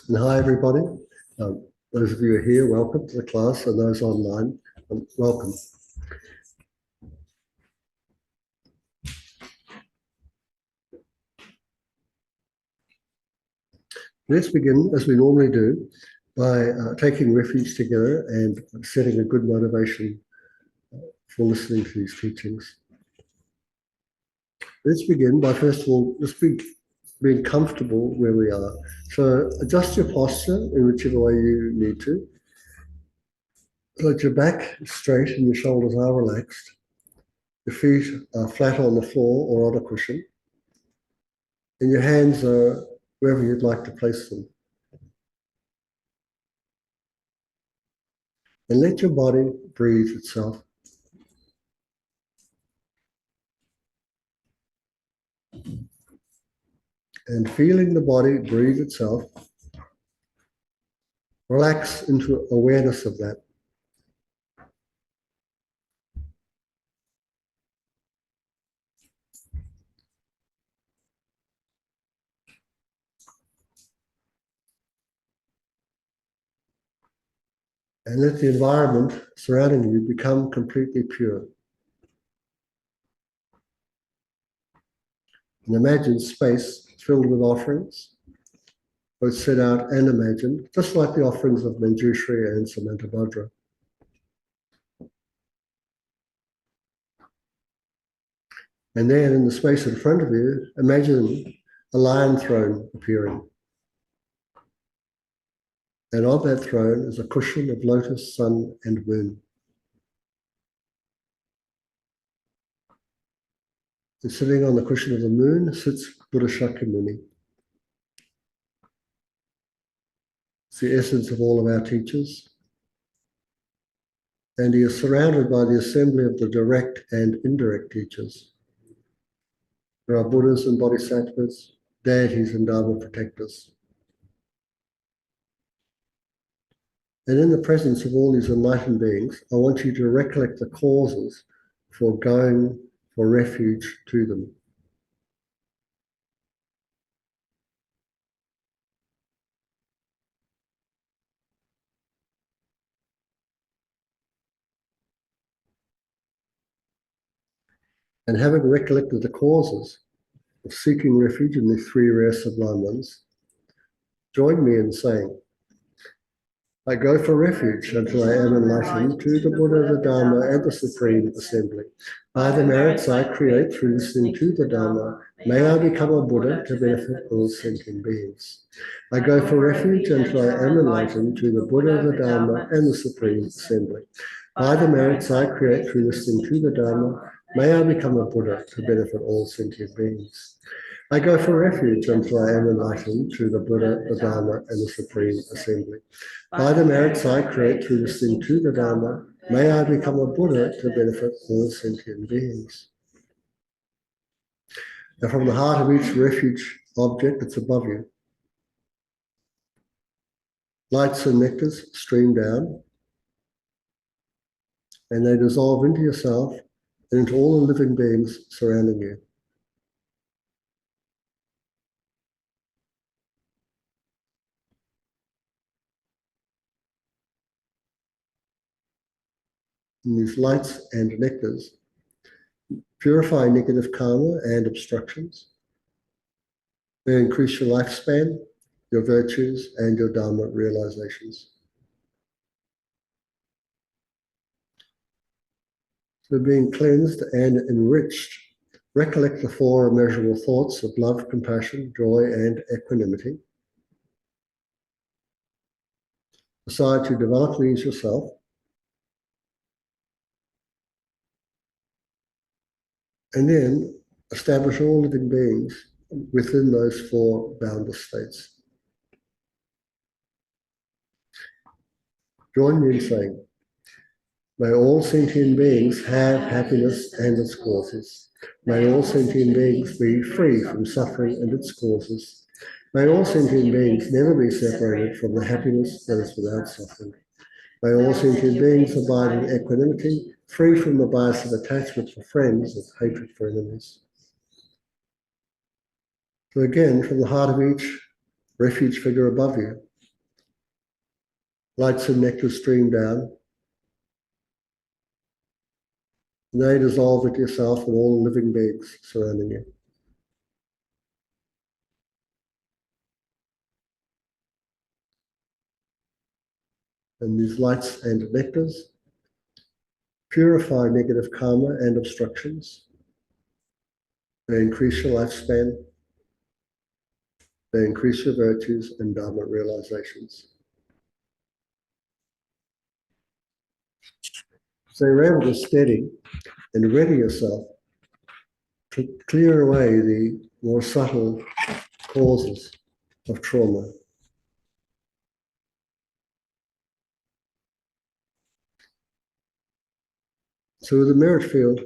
And hi, everybody. Those of you who are here, welcome to the class, and those online, welcome. Let's begin, as we normally do, by taking refuge together and setting a good motivation for listening to these teachings. Let's begin by, first of all, just being comfortable where we are. So adjust your posture in whichever way you need to. Let your back straight and your shoulders are relaxed. Your feet are flat on the floor or on a cushion. And your hands are wherever you'd like to place them. And let your body breathe itself. And feeling the body breathe itself, relax into awareness of that. And let the environment surrounding you become completely pure. And imagine space filled with offerings, both set out and imagined, just like the offerings of Manjushri and Samantabhadra. And then in the space in front of you, imagine a lion throne appearing. And on that throne is a cushion of lotus, sun, and moon. And sitting on the cushion of the moon sits Buddha Shakyamuni. It's the essence of all of our teachers. And he is surrounded by the assembly of the direct and indirect teachers. There are Buddhas and Bodhisattvas, deities and Dharma protectors. And in the presence of all these enlightened beings, I want you to recollect the causes for going for refuge to them. And having recollected the causes of seeking refuge in the three rare sublime ones, join me in saying, I go for refuge until I am enlightened to the Buddha, the Dharma, and the Supreme Assembly. By the merits I create through listening to the Dharma, may I become a Buddha to benefit all sentient beings. I go for refuge until I am enlightened to the Buddha, the Dharma, and the Supreme Assembly. By the merits I create through listening to the Dharma, may I become a Buddha to benefit all sentient beings. I go for refuge until I am enlightened through the Buddha, the Dharma, and the Supreme Assembly. By the merits I create through listening to the Dharma, may I become a Buddha to benefit all sentient beings. Now from the heart of each refuge object that's above you, lights and nectars stream down, and they dissolve into yourself and into all the living beings surrounding you. And these lights and nectars purify negative karma and obstructions. They increase your lifespan, your virtues, and your Dharma realizations. So being cleansed and enriched, recollect the four immeasurable thoughts of love, compassion, joy, and equanimity. Decide to develop these yourself. And then establish all living beings within those four boundless states. Join me in saying, may all sentient beings have happiness and its causes. May all sentient beings be free from suffering and its causes. May all sentient beings never be separated from the happiness that is without suffering. May all sentient beings abide in equanimity, free from the bias of attachment for friends and hatred for enemies. So again, from the heart of each refuge figure above you, Lights and nectar stream down. And they dissolve into yourself and all the living beings surrounding you. And these lights and nectars purify negative karma and obstructions. They increase your lifespan. They increase your virtues and Dharma realizations. So you're able to steady and ready yourself to clear away the more subtle causes of trauma. So with the merit field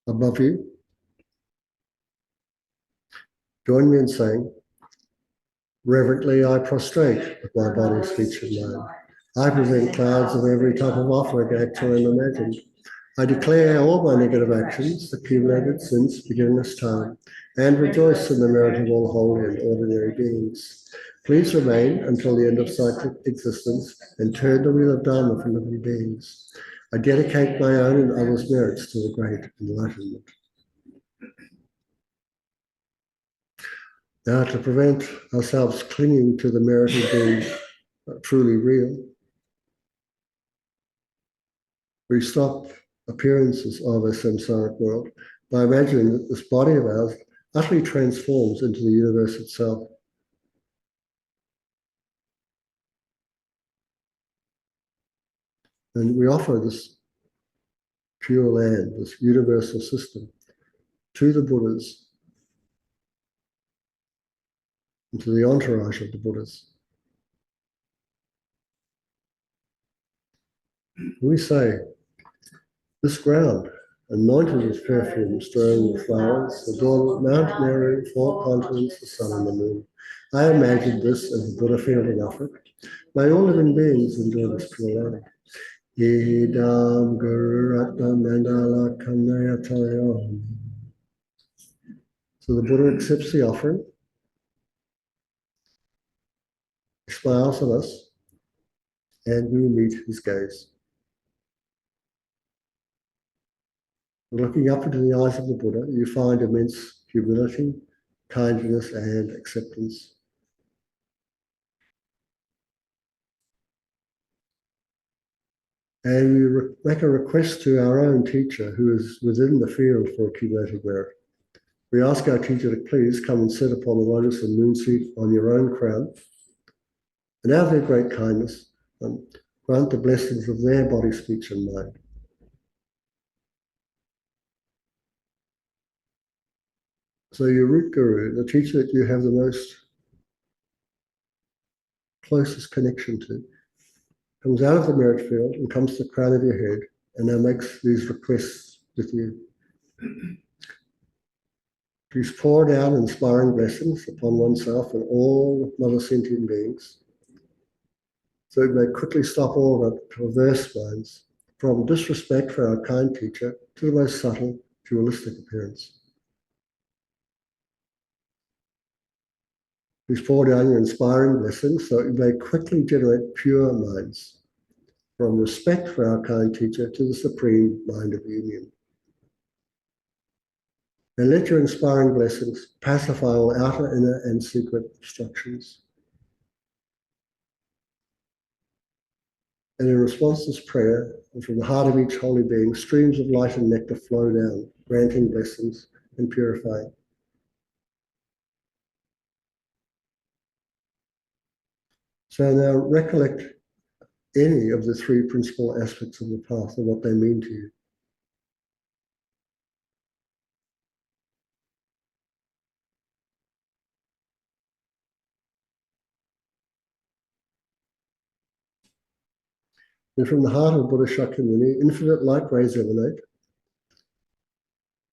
above you, join me in saying, reverently I prostrate with my body, speech and mind. I present clouds of every type of offering, actual and imagined. I declare all my negative actions, accumulated since beginningless time, and rejoice in the merit of all holy and ordinary beings. Please remain until the end of cyclic existence and turn the wheel of Dharma for living beings. I dedicate my own and others' merits to the great enlightenment. Now, to prevent ourselves clinging to the merit of being truly real, we stop appearances of a samsaric world by imagining that this body of ours utterly transforms into the universe itself. And we offer this pure land, this universal system, to the Buddhas and to the entourage of the Buddhas. We say, this ground, anointed with perfume, strewn with flowers, adorned with Mount Meru, 4 continents, the sun and the moon. I imagined this as a Buddha fielding offer. May all living beings enjoy this pure land. Idam Guru Ratna Mandala Kanayatayo. So the Buddha accepts the offering, he smiles at us, and we meet his gaze. Looking up into the eyes of the Buddha, you find immense humility, kindness, and acceptance. And we make a request to our own teacher who is within the field for accumulated merit. We ask our teacher to please come and sit upon the lotus and moon seat on your own crown, and out of their great kindness, grant the blessings of their body, speech, and mind. So your root guru, the teacher that you have the most closest connection to, comes out of the merit field and comes to the crown of your head and now makes these requests with you. Please pour down inspiring blessings upon oneself and all other sentient beings, so it may quickly stop all of our perverse minds from disrespect for our kind teacher to the most subtle dualistic appearance. Please pour down your inspiring blessings so it may quickly generate pure minds, from respect for our kind teacher to the supreme mind of union. And let your inspiring blessings pacify all outer, inner, and secret obstructions. And in response to this prayer, and from the heart of each holy being, streams of light and nectar flow down, granting blessings and purifying. So now recollect any of the 3 principal aspects of the path and what they mean to you. And from the heart of Buddha Shakyamuni, infinite light rays emanate,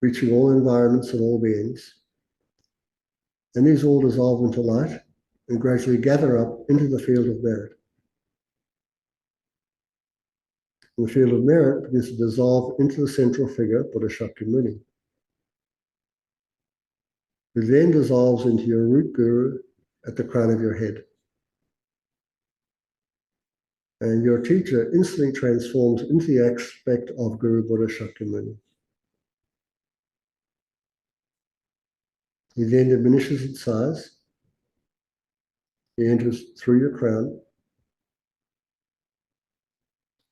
reaching all environments and all beings. And these all dissolve into light and gradually gather up into the field of merit. And the field of merit begins to dissolve into the central figure, Buddha Shakyamuni, who then dissolves into your root guru at the crown of your head. And your teacher instantly transforms into the aspect of Guru Buddha Shakyamuni. He then diminishes in size. He enters through your crown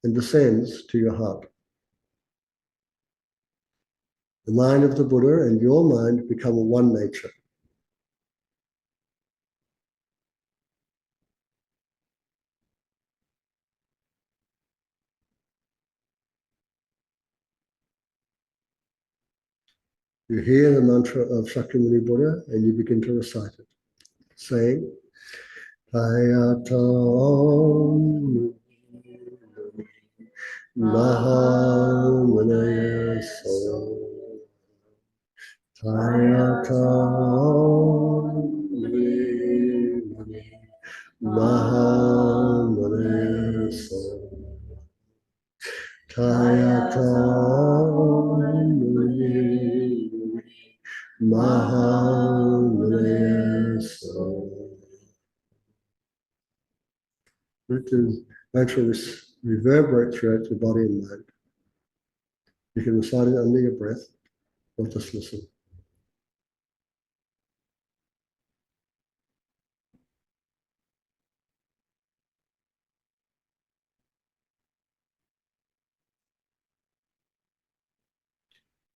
and descends to your heart. The mind of the Buddha and your mind become one nature. You hear the mantra of Shakyamuni Buddha and you begin to recite it, saying, Tayatam Mahamanaya So. Tayatam Mahamanaya So. Tayatam Mahamanaya So. Let the mantra reverberate throughout your body and mind. You can recite it under your breath or just listen.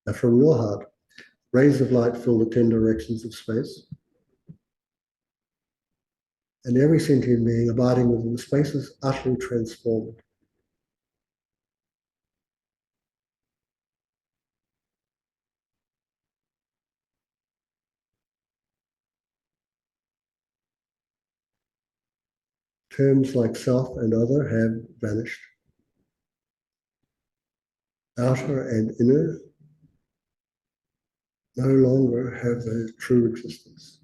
Now from your heart, rays of light fill the 10 directions of space. And every sentient being abiding within the space is utterly transformed. Terms like self and other have vanished. Outer and inner no longer have their true existence.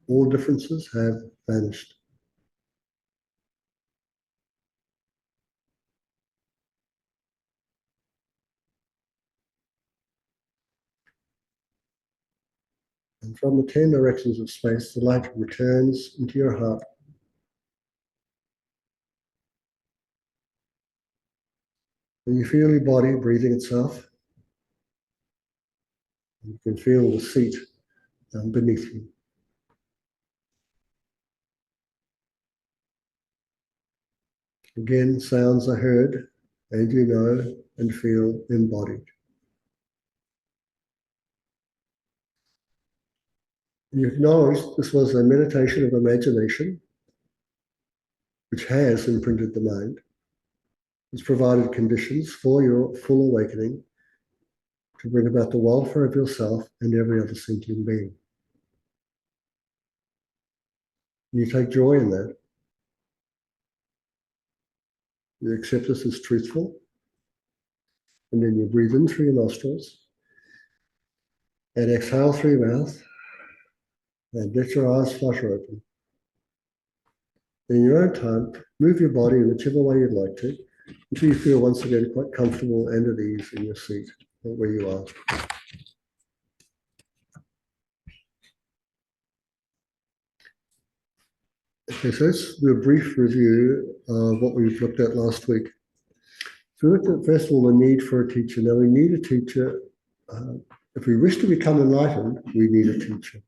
All differences have vanished. And from the 10 directions of space, the light returns into your heart. And you feel your body breathing itself. You can feel the seat beneath you. Again, sounds are heard, and you know and feel embodied. You acknowledge this was a meditation of imagination, which has imprinted the mind. It's provided conditions for your full awakening to bring about the welfare of yourself and every other sentient being. You take joy in that. You accept this as truthful. And then you breathe in through your nostrils and exhale through your mouth and let your eyes flutter open. In your own time, move your body in whichever way you'd like to until you feel once again quite comfortable and at ease in your seat or where you are. Okay, so let's do a brief review of what we've looked at last week. So we looked at, first of all, the need for a teacher. Now, we need a teacher. If we wish to become enlightened, we need a teacher.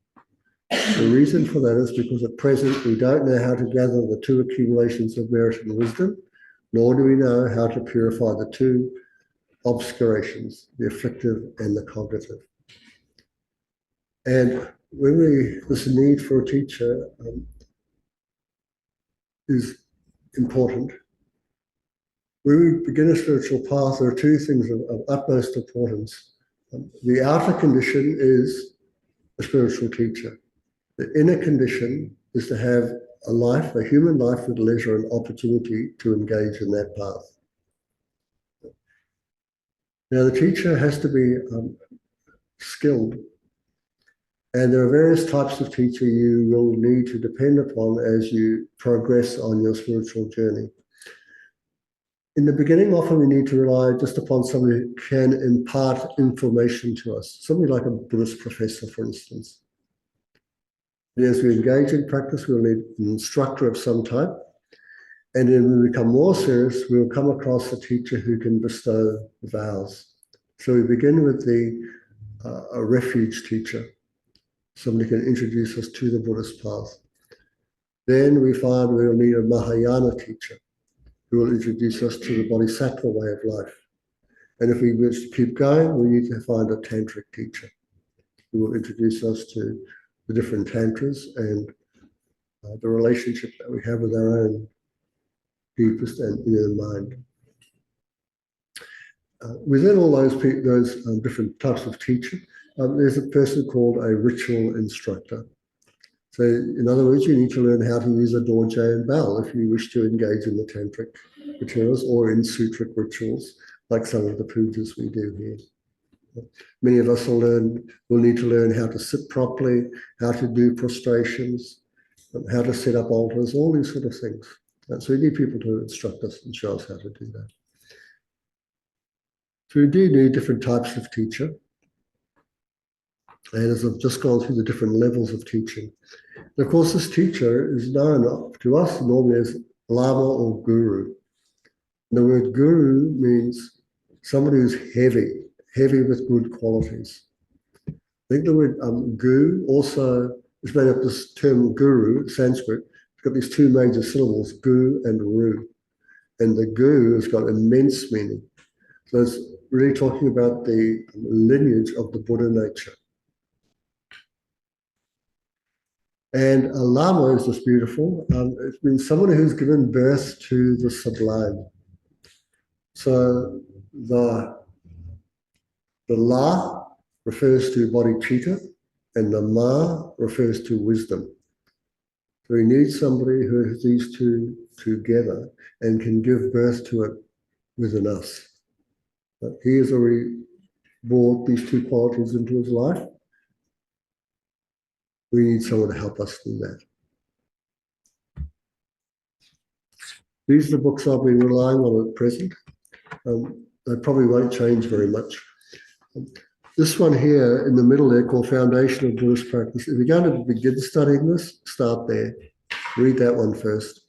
The reason for that is because at present we don't know how to gather the two accumulations of merit and wisdom, nor do we know how to purify the two obscurations, the afflictive and the cognitive. And when this need for a teacher is important. When we begin a spiritual path, there are two things of utmost importance. The outer condition is a spiritual teacher. The inner condition is to have a life, a human life with leisure and opportunity to engage in that path. Now, the teacher has to be skilled, and there are various types of teacher you will need to depend upon as you progress on your spiritual journey. in the beginning, often we need to rely just upon somebody who can impart information to us, somebody like a Buddhist professor, for instance. And as we engage in practice, we'll need an instructor of some type. And then when we become more serious, we'll come across a teacher who can bestow vows. So we begin with a refuge teacher. Somebody can introduce us to the Buddhist path. Then we find we'll need a Mahayana teacher who will introduce us to the Bodhisattva way of life. And if we wish to keep going, we need to find a tantric teacher who will introduce us to the different tantras and the relationship that we have with our own deepest and inner mind. Within all those different types of teaching, there's a person called a ritual instructor. So in other words, you need to learn how to use a dorje and bell if you wish to engage in the tantric materials or in sutric rituals, like some of the pujas we do here. Many of us will need to learn how to sit properly, how to do prostrations, how to set up altars, all these sort of things. So we need people to instruct us and show us how to do that. So we do need different types of teacher. And as I've just gone through the different levels of teaching, and of course, this teacher is known to us normally as Lama or Guru. And the word Guru means somebody who's heavy with good qualities. I think the word Gu also is made up this term Guru, Sanskrit. It's got these two major syllables, Gu and Ru. And the Gu has got immense meaning. So it's really talking about the lineage of the Buddha nature. And a Lama is just beautiful. It means someone who's given birth to the sublime. So the La refers to bodhicitta, and the Ma refers to wisdom. So we need somebody who has these two together and can give birth to it within us. But he has already brought these two qualities into his life. We need someone to help us do that. These are the books I've been relying on at present. They probably won't change very much. This one here in the middle there, called Foundation of Buddhist Practice, if you're going to begin studying this, start there. Read that one first.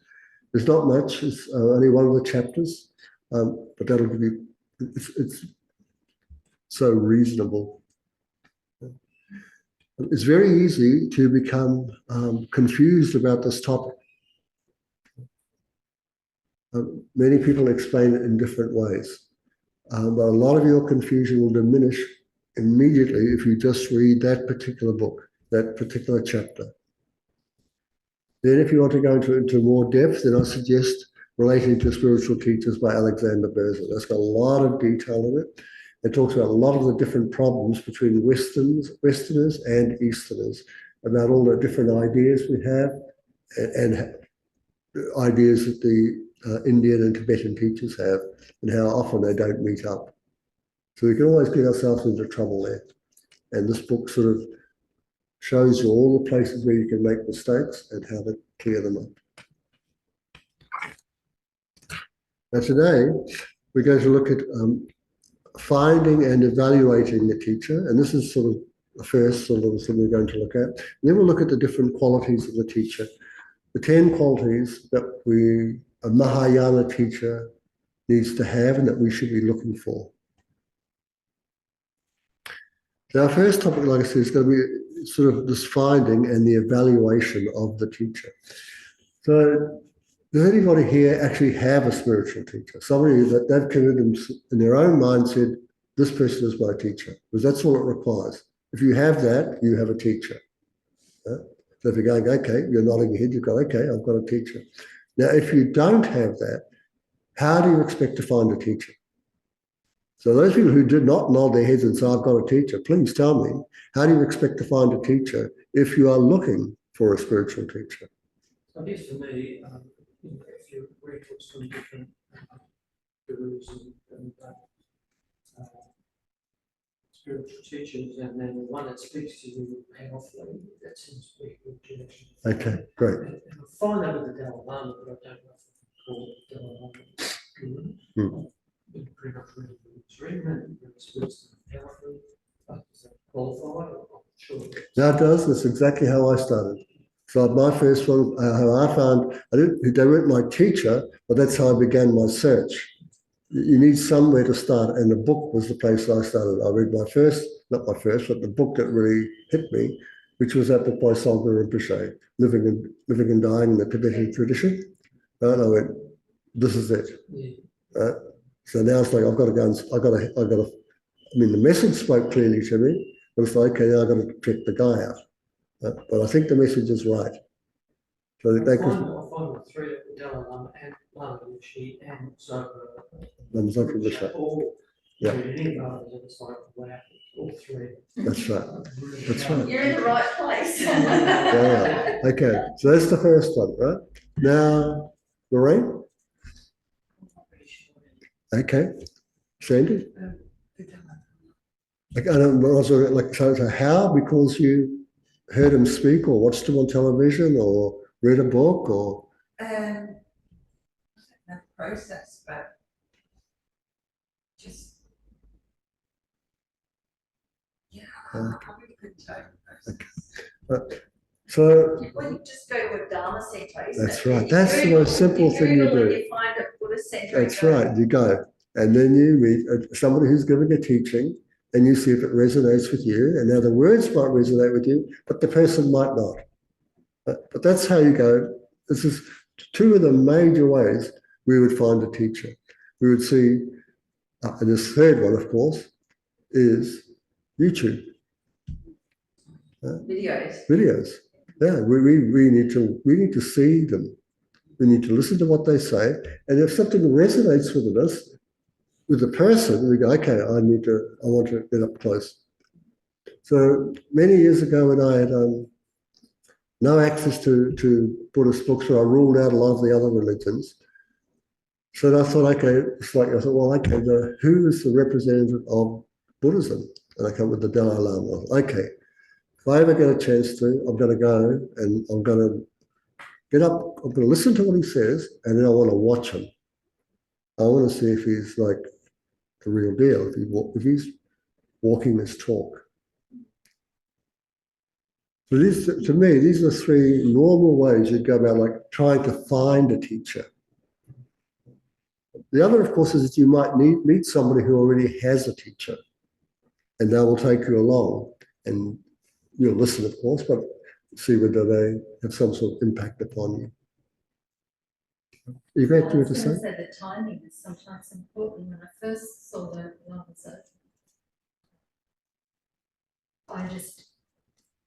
There's not much, it's only one of the chapters, but that'll give you, it's so reasonable. It's very easy to become confused about this topic. Many people explain it in different ways, but a lot of your confusion will diminish immediately if you just read that particular book, that particular chapter. Then if you want to go into more depth, then I suggest Relating to Spiritual Teachers by Alexander Berzin. That's got a lot of detail in it. It talks about a lot of the different problems between Westerners and Easterners, about all the different ideas we have and ideas that the Indian and Tibetan teachers have, and how often they don't meet up. So we can always get ourselves into trouble there. And this book sort of shows you all the places where you can make mistakes and how to clear them up. Now today, we're going to look at finding and evaluating the teacher, and this is sort of the first sort of thing we're going to look at. And then we'll look at the different qualities of the teacher, the 10 qualities that a Mahayana teacher needs to have and that we should be looking for. So our first topic, like I said, is going to be sort of this finding and the evaluation of the teacher. So does anybody here actually have a spiritual teacher? Somebody that they've committed in their own mind said, this person is my teacher, because that's all it requires. If you have that, you have a teacher. So if you're going, okay, you're nodding your head, you've got, okay, I've got a teacher. Now, if you don't have that, how do you expect to find a teacher? So those people who did not nod their heads and say, I've got a teacher, please tell me, how do you expect to find a teacher if you are looking for a spiritual teacher? I guess for me, if you read books from different gurus and spiritual teachers, and then the one that speaks to you powerfully, that seems to be a good connection. Okay, great. And I find that with the Dalai Lama, but I don't know if I can call it Dalai Lama. Pretty much reading and wisdom and powerful. Does that qualify? I'm not sure. No, it does. That's exactly how I started. So my first one, how I found, they weren't my teacher, but that's how I began my search. You need somewhere to start, and the book was the place I started. I read not my first, but the book that really hit me, which was that book by Sangha Rinpoche, Living and Dying in the Tibetan Tradition. And I went, this is it. Yeah. So now it's like I've got to go and I mean, the message spoke clearly to me, but it's like, okay, now I've got to check the guy out. But I think the message is right. So I find the three of the Dalai Lama and Langri and Zopa all all three. That's right. That's right. You're in the right place. Yeah. Okay. So that's the first one, right? Now, Lorraine? Okay. Sandy? Like, I don't know, so how? Because you heard him speak or watched him on television or read a book or? The process, but just, yeah, I really couldn't tell the process. So Well, you just go to a Dharma centre, isn't that's it? right. That's the most simple thing you do. You find a Buddhist centre. That's right. You go, and then you meet somebody who's giving a teaching, and you see if it resonates with you. And now the words might resonate with you, but the person might not. But that's how you go. This is two of the major ways we would find a teacher. We would see, and this third one, of course, is YouTube. Videos. Yeah, we need to see them. We need to listen to what they say, and if something resonates with us, with the person, we go, okay, I want to get up close. So many years ago, when I had no access to Buddhist books, so I ruled out a lot of the other religions. So I thought, okay, well, okay, who is the representative of Buddhism? And I come with the Dalai Lama. Okay, if I ever get a chance to, I'm going to go and I'm going to get up, I'm going to listen to what he says, and then I want to watch him. I want to see if he's like the real deal, if he's walking this talk. So to me, these are three normal ways you go about like trying to find a teacher. The other, of course, is that you might meet somebody who already has a teacher, and they will take you along, and you'll listen, of course, but see whether they have some sort of impact upon you. You got to say? The timing is sometimes important. When I first saw the Lamas,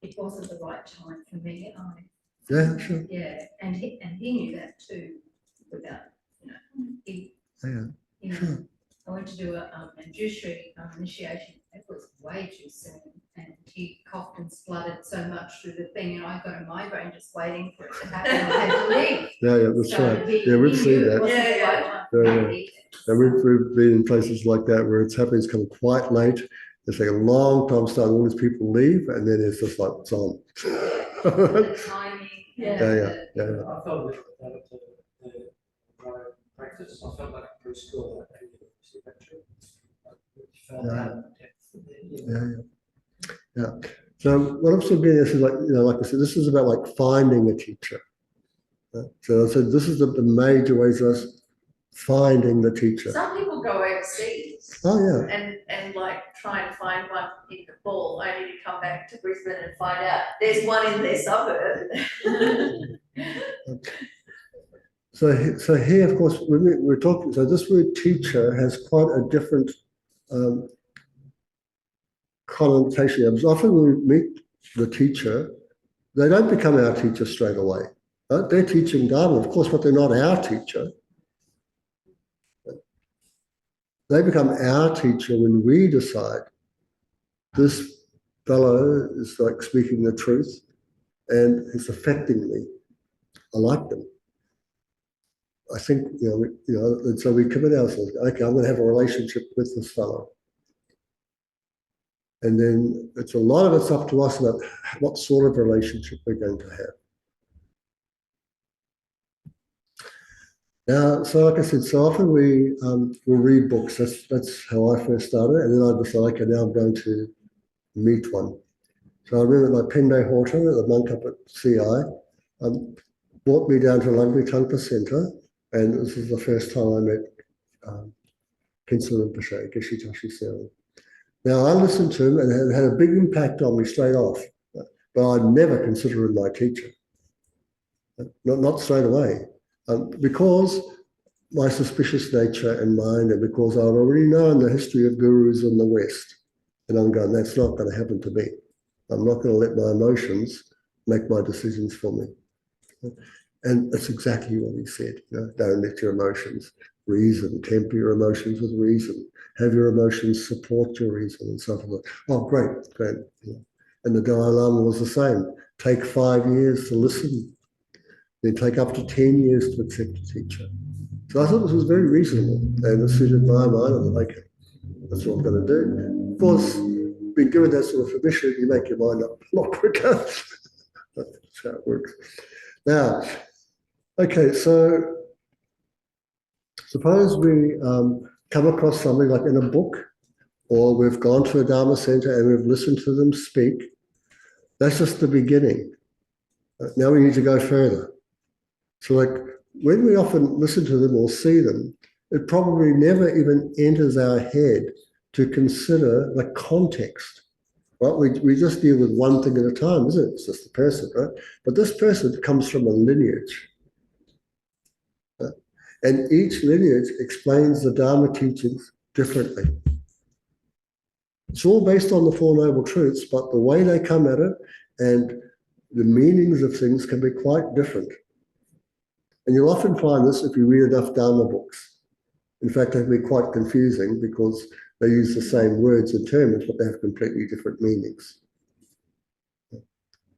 it wasn't the right time for me. Yeah, sure. Yeah, and he knew that too. Without, Sure. I went to do a Manjushri initiation. It was way too soon, and he coughed and spluttered so much through the thing, and I got a migraine just waiting for it to happen. I had to leave. Yeah, that's right. Yeah, we've seen that. And we've been in places like that where it's happening. It's come quite late. It's like a long time starting. All these people leave, and then it's just like it's on. Timing. Yeah. I felt with the practice. I felt like a preschool at Yeah. So what I'm still getting at is like, like I said, this is about like finding a teacher. So I said this is the major ways of us finding the teacher. Some people go overseas. Oh yeah. And like try and find one in Nepal, only to come back to Brisbane and find out there's one in their suburb. So here, of course, we're talking. So this word teacher has quite a different connotation. Often when we meet the teacher, they don't become our teacher straight away. Right? They're teaching Dharma, of course, but they're not our teacher. They become our teacher when we decide this fellow is like speaking the truth and it's affecting me. I like them. I think, and so we commit ourselves, okay, I'm going to have a relationship with this fellow. And then a lot of it's up to us about what sort of relationship we're going to have. Now, so like I said, so often we will read books. That's how I first started, and then I decided, okay, now I'm going to meet one. So I remember like Pende Horton, the monk up at CI, brought me down to Langri Tangpa Centre, and this was the first time I met Khyentse Rinpoche, Geshe Tashi Sera. Now I listened to him, and it had a big impact on me straight off, but I'd never consider him my teacher, not straight away, because my suspicious nature and mind, and because I'd already known the history of gurus in the West, and I'm going, that's not going to happen to me. I'm not going to let my emotions make my decisions for me. And that's exactly what he said. Don't let your emotions reason, temper your emotions with reason, have your emotions support your reason, and so forth. Oh, great. And the Dalai Lama was the same. Take 5 years to listen, then take up to 10 years to accept a teacher. So I thought this was very reasonable, and it suited my mind. I thought, okay, that's what I'm going to do. Of course, being given that sort of permission, you make your mind up a lot quicker. That's how it works. Now, okay, so suppose we come across something like in a book, or we've gone to a Dharma centre and we've listened to them speak. That's just the beginning. Now we need to go further. So like when we often listen to them or see them, it probably never even enters our head to consider the context. Right? We just deal with one thing at a time, isn't it? It's just the person, right? But this person comes from a lineage. Right? And each lineage explains the Dharma teachings differently. It's all based on the Four Noble Truths, but the way they come at it and the meanings of things can be quite different. And you'll often find this if you read enough Dharma books. In fact, they can be quite confusing because they use the same words and terms, but they have completely different meanings.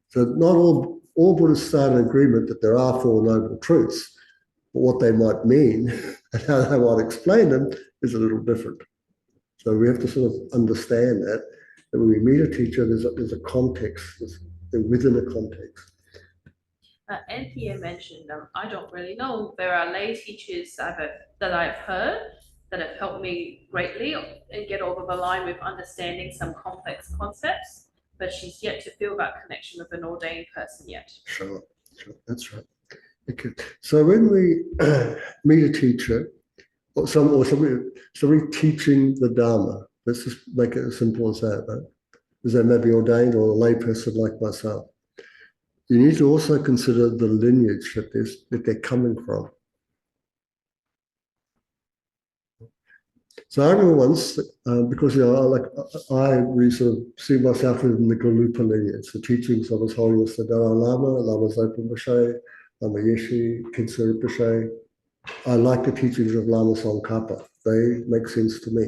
So not all Buddhists are in agreement that there are Four Noble Truths, but what they might mean and how they might explain them is a little different. So we have to sort of understand that when we meet a teacher, there's a context, they're within a context. Anthea mentioned, I don't really know. There are lay teachers that I've heard that have helped me greatly and get over the line with understanding some complex concepts, but she's yet to feel that connection with an ordained person yet. Sure, that's right. Okay. So when we meet a teacher, or somebody teaching the Dharma, let's just make it as simple as that, right? Because they may be ordained or a lay person like myself. You need to also consider the lineage that they're coming from. So I remember once, because I really sort of see myself within the Galupa lineage, the teachings of His Holiness the Dalai Lama, Lama Zopa Rinpoche, Lama Yeshe, Khyentse Rinpoche. I like the teachings of Lama Tsongkhapa. They make sense to me.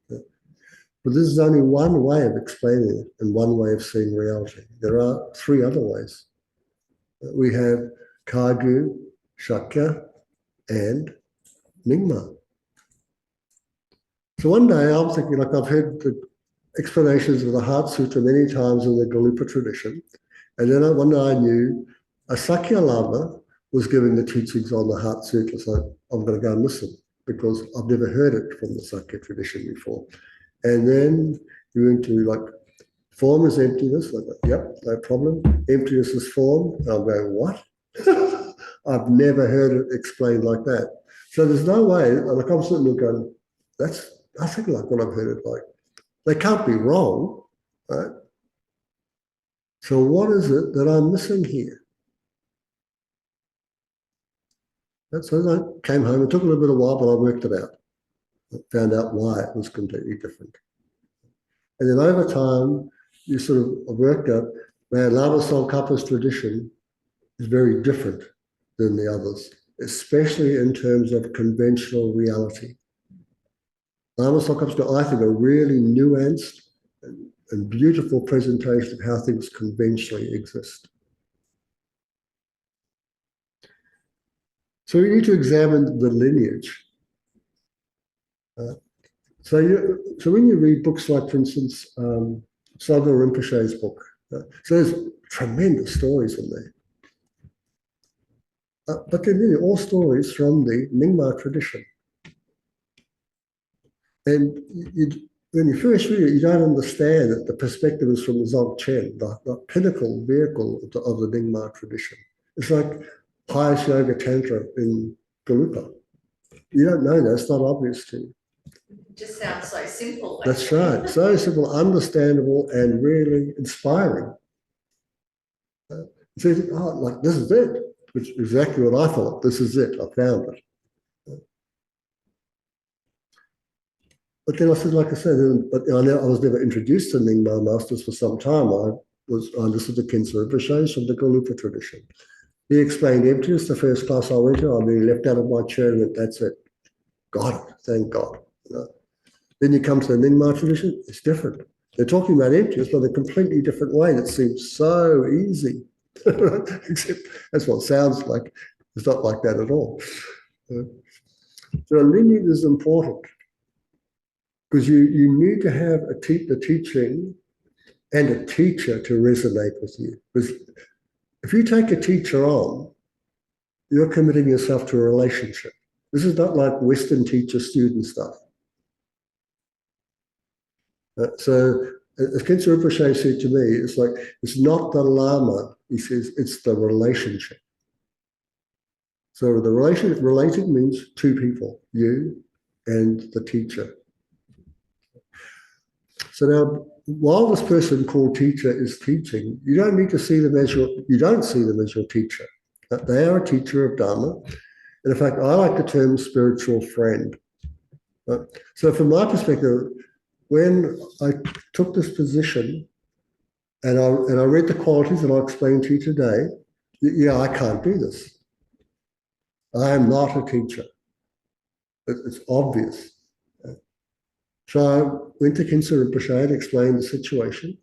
But this is only one way of explaining it and one way of seeing reality. There are 3 other ways. We have Kagyu, Shakya, and Nyingma. So one day I'm thinking, like I've heard the explanations of the Heart Sutra many times in the Galupa tradition, and then one day I knew a Sakya Lama was giving the teachings on the Heart Sutra, so I'm going to go and listen because I've never heard it from the Sakya tradition before. And then you went to like, form is emptiness. Like, yep, no problem. Emptiness is form. And I'm going, what? I've never heard it explained like that. So there's no way, like I'm sitting there going, that's nothing like what I've heard it like. They can't be wrong, right? So what is it that I'm missing here? So I came home. It took a little bit of a while, but I worked it out. I found out why it was completely different. And then over time, you sort of worked out, man, Lama Tsongkhapa's tradition is very different than the others, especially in terms of conventional reality. Lama Tsongkhapa's got, I think, a really nuanced and beautiful presentation of how things conventionally exist. So you need to examine the lineage. So when you read books like, for instance, Sadhu Rinpoche's book, so there's tremendous stories in there. but they're really all stories from the Nyingma tradition. And when you first read it, you don't understand that the perspective is from the Dzogchen, the pinnacle vehicle of the Nyingma tradition. It's like highest yoga tantra in Garupa. You don't know that, it's not obvious to you. It just sounds so simple. That's right, so simple, understandable, and really inspiring. So you think, oh, like, this is it, which is exactly what I thought. This is it, I found it. But then I said, like I said, but I was never introduced to Nyingma masters for some time. I listened to Khyentse Rinpoche from the Galupa tradition. He explained emptiness the first class I went to. I nearly leapt out of my chair and went, that's it. Got it, thank God. You know? Then you come to the Nyingma tradition, it's different. They're talking about emptiness, but in a completely different way that seems so easy. Except that's what it sounds like. It's not like that at all. So lineage is important because you need to have the teaching and a teacher to resonate with you. Because if you take a teacher on, you're committing yourself to a relationship. This is not like Western teacher-student stuff. So as Khyentse Rinpoche said to me, it's like, it's not the Lama, he says, it's the relationship. So the relating means two people, you and the teacher. So now, while this person called teacher is teaching, you don't need to see them as you don't see them as your teacher. They are a teacher of Dharma. And in fact, I like the term spiritual friend. So from my perspective, when I took this position and I read the qualities that I'll explain to you today, yeah, I can't do this. I am not a teacher. It's obvious. So I went to Khyentse Rinpoche and explained the situation.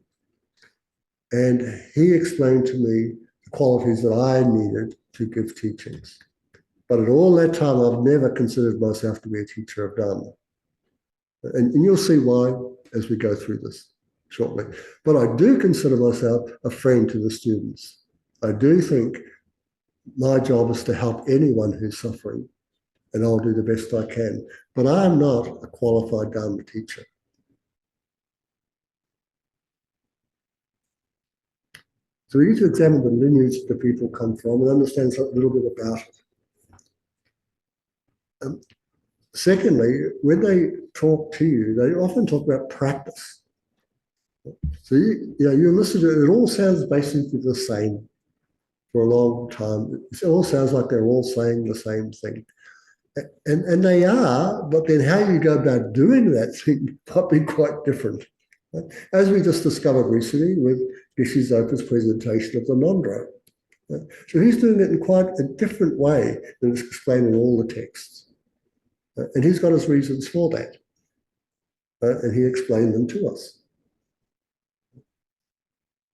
And he explained to me the qualities that I needed to give teachings. But at all that time, I've never considered myself to be a teacher of Dharma. And you'll see why as we go through this shortly. But I do consider myself a friend to the students. I do think my job is to help anyone who's suffering, and I'll do the best I can. But I am not a qualified Dharma teacher. So we need to examine the lineage that the people come from and understand a little bit about it. Secondly, when they talk to you, they often talk about practice. So you listen to it, it all sounds basically the same for a long time. It all sounds like they're all saying the same thing. And they are, but then how you go about doing that thing might be quite different. As we just discovered recently with Geshe Zopa's presentation of the Nondro. So he's doing it in quite a different way than it's explained in all the texts. And he's got his reasons for that. And he explained them to us.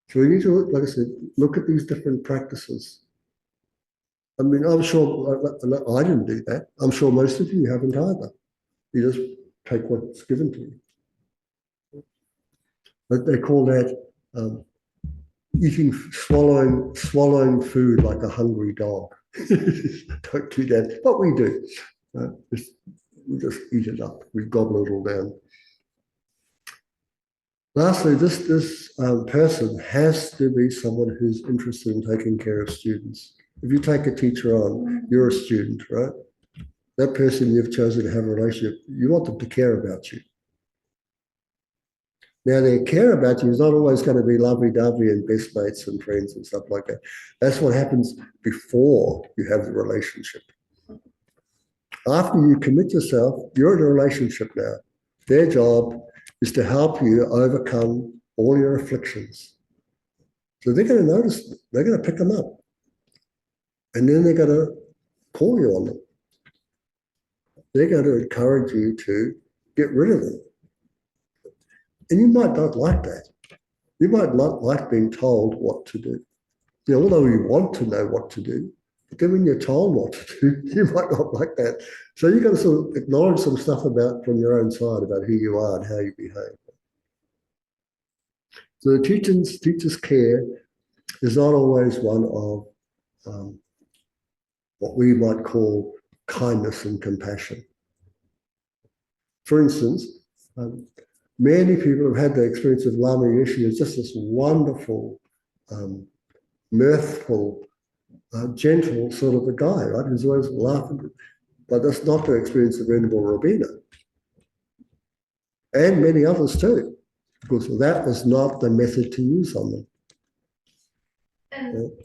So we need to, like I said, look at these different practices. I mean, I'm sure I didn't do that. I'm sure most of you haven't either. You just take what's given to you. But they call that swallowing food like a hungry dog. Don't do that. But we do. We just eat it up. We gobble it all down. Lastly, this person has to be someone who's interested in taking care of students. If you take a teacher on, you're a student, right? That person you've chosen to have a relationship, you want them to care about you. Now, their care about you is not always going to be lovey-dovey and best mates and friends and stuff like that. That's what happens before you have the relationship. After you commit yourself, you're in a relationship now. Their job is to help you overcome all your afflictions. So they're going to notice, they're going to pick them up. And then they're going to call you on them. They're going to encourage you to get rid of them. And you might not like that. You might not like being told what to do. Although you want to know what to do, but then when you're told what to do, you might not like that. So you've got to sort of acknowledge some stuff from your own side about who you are and how you behave. So the teacher's care is not always one of what we might call kindness and compassion. For instance, many people have had the experience of Lama Yeshe as just this wonderful, mirthful, gentle sort of a guy, right? Who's always laughing. But that's not the experience of Venerable Robina. And many others too, because that was not the method to use on them.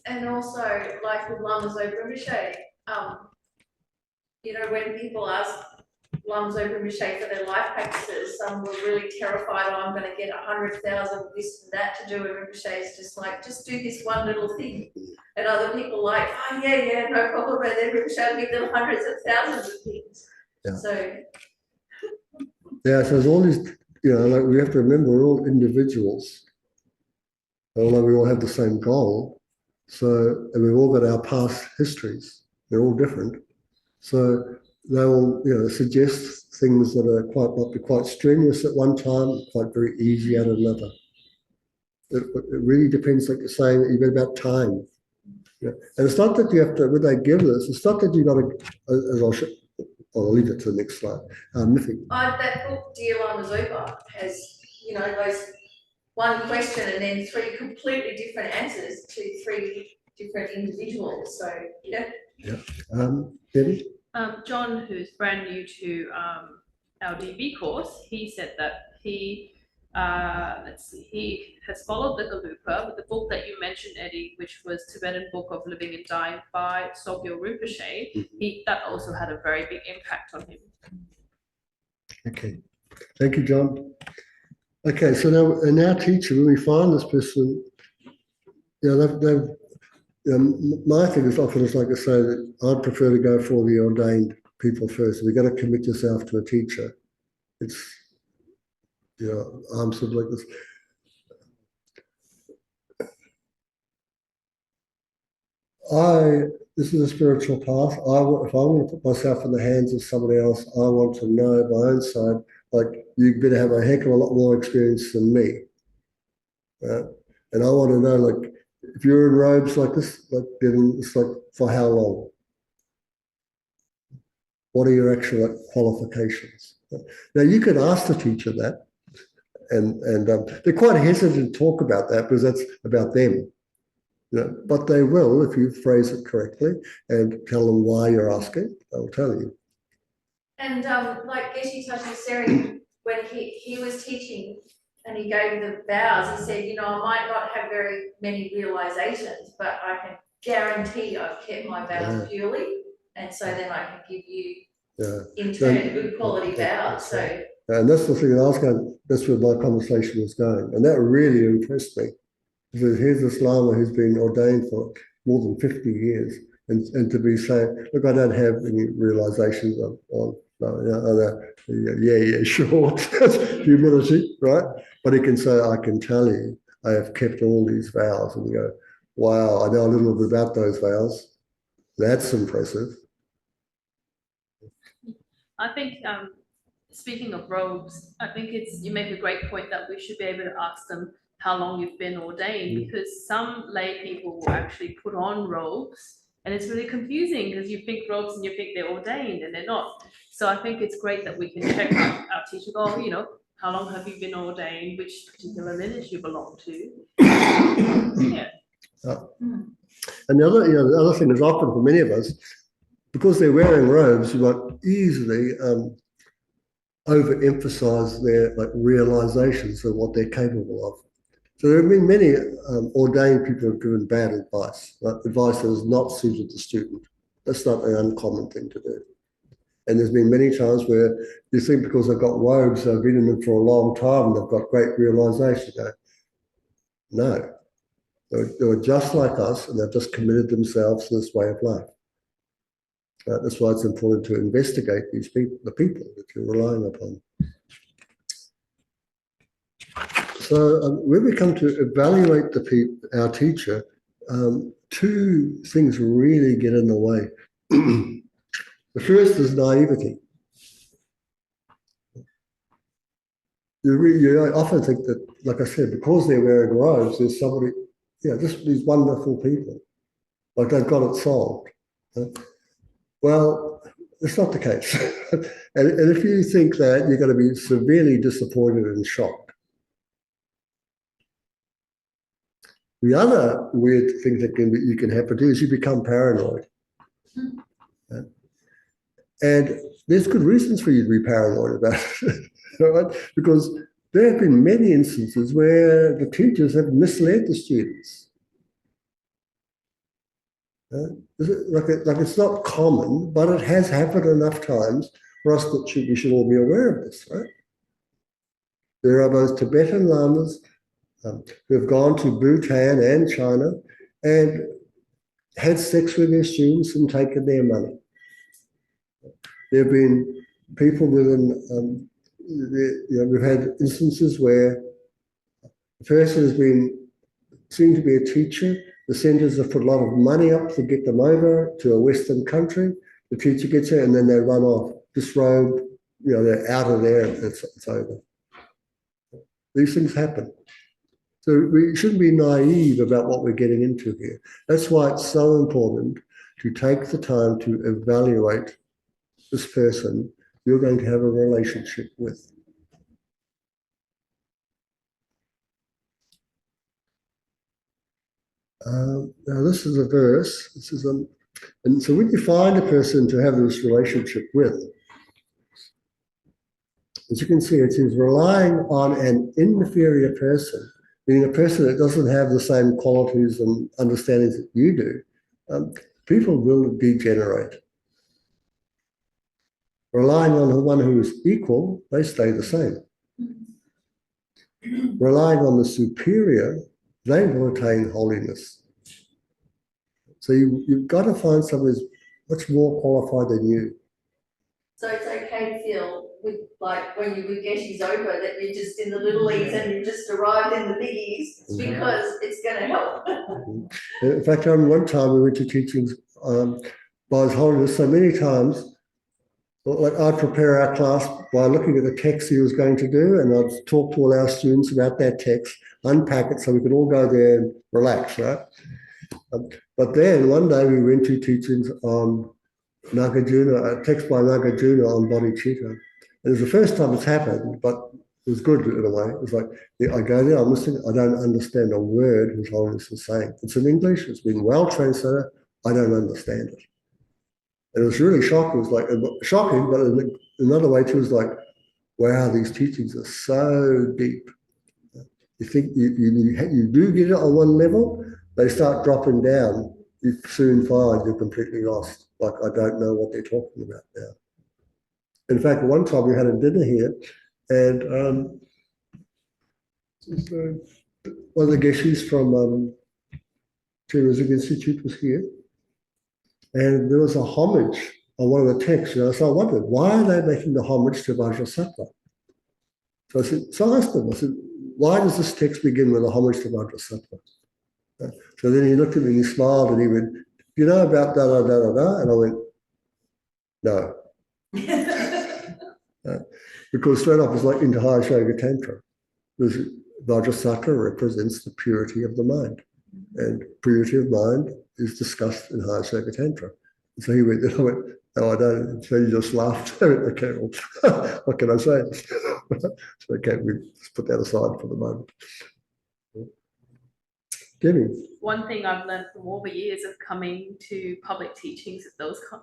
And also, like with Lama Zopa Rinpoche, you know, when people ask Lama Zopa Rinpoche for their life practices, some were really terrified, oh, I'm going to get 100,000 this and that to do, and Rinpoche is just like, just do this one little thing. And other people like, oh yeah, no problem, and then Rinpoche will give them hundreds of thousands of things. Yeah. So yeah, so there's all these, you know, like we have to remember we're all individuals, although we all have the same goal. So, and we've all got our past histories. They're all different. So they will, you know, suggest things that are might be quite strenuous at one time, quite very easy at another. It really depends, like you're saying, even about time. Yeah. And it's not that you have to, when they give this, it's not that you've got to, I'll leave it to the next slide. that book, Dear Lama Zopa, has, you know, those one question and then three completely different answers to three different individuals. So yeah. Debbie? John, who's brand new to our DB course, he said that he, he has followed the Galupa, but the book that you mentioned, Eddie, which was Tibetan Book of Living and Dying by Sogyal Rinpoche, that also had a very big impact on him. Okay, thank you, John. Okay, so now in our teacher, when we find this person, you know, my thing is often is like I say that I'd prefer to go for the ordained people first. If you're going to commit yourself to a teacher, it's, you know, I'm sort of like this. This is a spiritual path. If I want to put myself in the hands of somebody else, I want to know my own side. Like, you better have a heck of a lot more experience than me. And I want to know, like, if you're in robes like this, like, then it's like, for how long? What are your actual qualifications? Now, you could ask the teacher that, and they're quite hesitant to talk about that because that's about them. You know, but they will if you phrase it correctly and tell them why you're asking. They'll tell you. And like Geshe Tashaseri, when he was teaching and he gave the vows, he said, you know, I might not have very many realizations, but I can guarantee I've kept my vows purely, and so then I can give you in turn good quality vows. So and that's the thing I was going, that's where my conversation was going. And that really impressed me. Because here's this Lama who's been ordained for more than 50 years. And to be saying, look, I don't have any realizations on sure. Humility, right? But he can say, I can tell you, I have kept all these vows. And you go, wow, I know a little bit about those vows. That's impressive. I think, speaking of robes, I think you make a great point that we should be able to ask them how long you've been ordained, because some lay people will actually put on robes, and it's really confusing because you think robes and you think they're ordained and they're not. So I think it's great that we can check our teacher, oh, you know, how long have you been ordained, which particular lineage you belong to. Yeah. And the other thing is, often for many of us, because they're wearing robes, you might easily overemphasize their realizations of what they're capable of. So there have been many ordained people who have given bad advice, advice that is not suited to the student. That's not an uncommon thing to do. And there's been many times where you think because they've got robes, they've been in them for a long time, and they've got great realization. No, they were just like us, and they've just committed themselves to this way of life. That's why it's important to investigate these people, the people that you're relying upon. So when we come to evaluate our teacher, two things really get in the way. The first is naivety. You often think that, like I said, because they're wearing robes, there's somebody, just these wonderful people, like they've got it solved. Well, it's not the case. and if you think that, you're going to be severely disappointed and shocked. The other weird thing that you can happen to is you become paranoid. And there's good reasons for you to be paranoid about it, right? Because there have been many instances where the teachers have misled the students. Like it's not common, but it has happened enough times for us that we should all be aware of this, right? There are both Tibetan lamas who have gone to Bhutan and China and had sex with their students and taken their money. There have been people within, we've had instances where the person has been seen to be a teacher. The centres have put a lot of money up to get them over to a Western country. The teacher gets there and then they run off, disrobed, they're out of there, it's over. These things happen. So we shouldn't be naive about what we're getting into here. That's why it's so important to take the time to evaluate this person you're going to have a relationship with. Now this is a verse. This is and so when you find a person to have this relationship with, as you can see, it is relying on an inferior person, meaning a person that doesn't have the same qualities and understandings that you do. People will degenerate. Relying on one who is equal, they stay the same. Relying on the superior, they will attain holiness. So you've got to find someone who's much more qualified than you. So it's okay to feel with, like, when you with Geshe's over that you're just in the little leagues and you just arrived in the biggies because it's going to help. In fact, one time we went to teachings by His Holiness so many times. Like I'd prepare our class by looking at the text he was going to do, and I'd talk to all our students about that text, unpack it so we could all go there and relax, right? But then one day we went to teachings on Nagarjuna, a text by Nagarjuna on bodhicitta. And it was the first time it's happened, but it was good in a way. It was like, I go there, I'm listening, I don't understand a word His Holiness is saying. It's in English, it's been well translated, I don't understand it. And it was really shocking. It was like shocking, but in another way too, it was like, wow, these teachings are so deep. You think you do get it on one level, they start dropping down. You soon find you're completely lost. Like, I don't know what they're talking about now. In fact, one time we had a dinner here, and one of the Geshis from Tourism Institute was here. And there was a homage on one of the texts, so I wondered, why are they making the homage to Vajrasattva? So I asked him, I said, why does this text begin with a homage to Vajrasattva? So then he looked at me and he smiled and he went, you know about da-da-da-da-da? And I went, no. Because straight off it's like into Yoga Tantra. Because Vajrasattva represents the purity of the mind. And purity of mind is discussed in Yoga Tantra. And so he went, and I went, no, I don't. So he just laughed. I went, okay, well, what can I say? So okay, we just put that aside for the moment. Debbie. One thing I've learned from all the years of coming to public teachings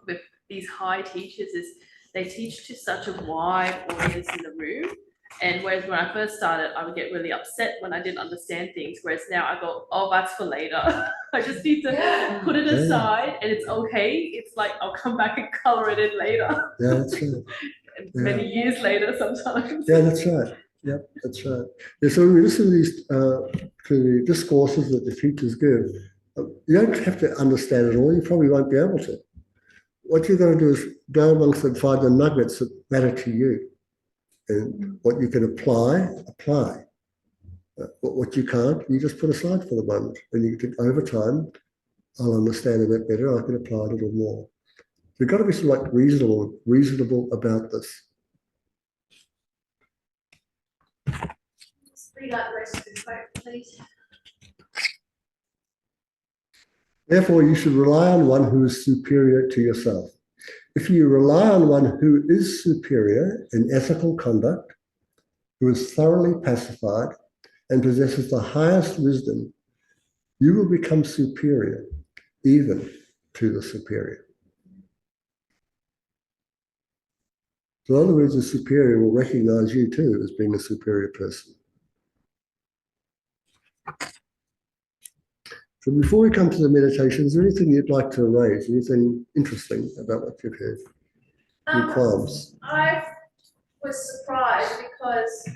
with these high teachers is they teach to such a wide audience in the room. And whereas when I first started, I would get really upset when I didn't understand things. Whereas now I go, oh, that's for later. I just need to put it aside and it's okay. It's like, I'll come back and color it in later. Yeah, that's right. Many years later sometimes. Yeah, that's right. Yep, that's right. Yeah, so when we listen to these to the discourses that the teachers give, you don't have to understand it all. You probably won't be able to. What you're going to do is go amongst and find the nuggets that matter to you. And what you can apply. What you can't, you just put aside for the moment. And you think over time, I'll understand a bit better. I can apply a little more. So you've got to be sort of like reasonable about this. Read out the rest of the quote, please. Therefore, you should rely on one who is superior to yourself. if you rely on one who is superior in ethical conduct, who is thoroughly pacified and possesses the highest wisdom, you will become superior even to the superior. So in other words, the superior will recognize you too as being a superior person. So before we come to the meditation, is there anything you'd like to raise? Anything interesting about what you've heard? Any qualms? I was surprised because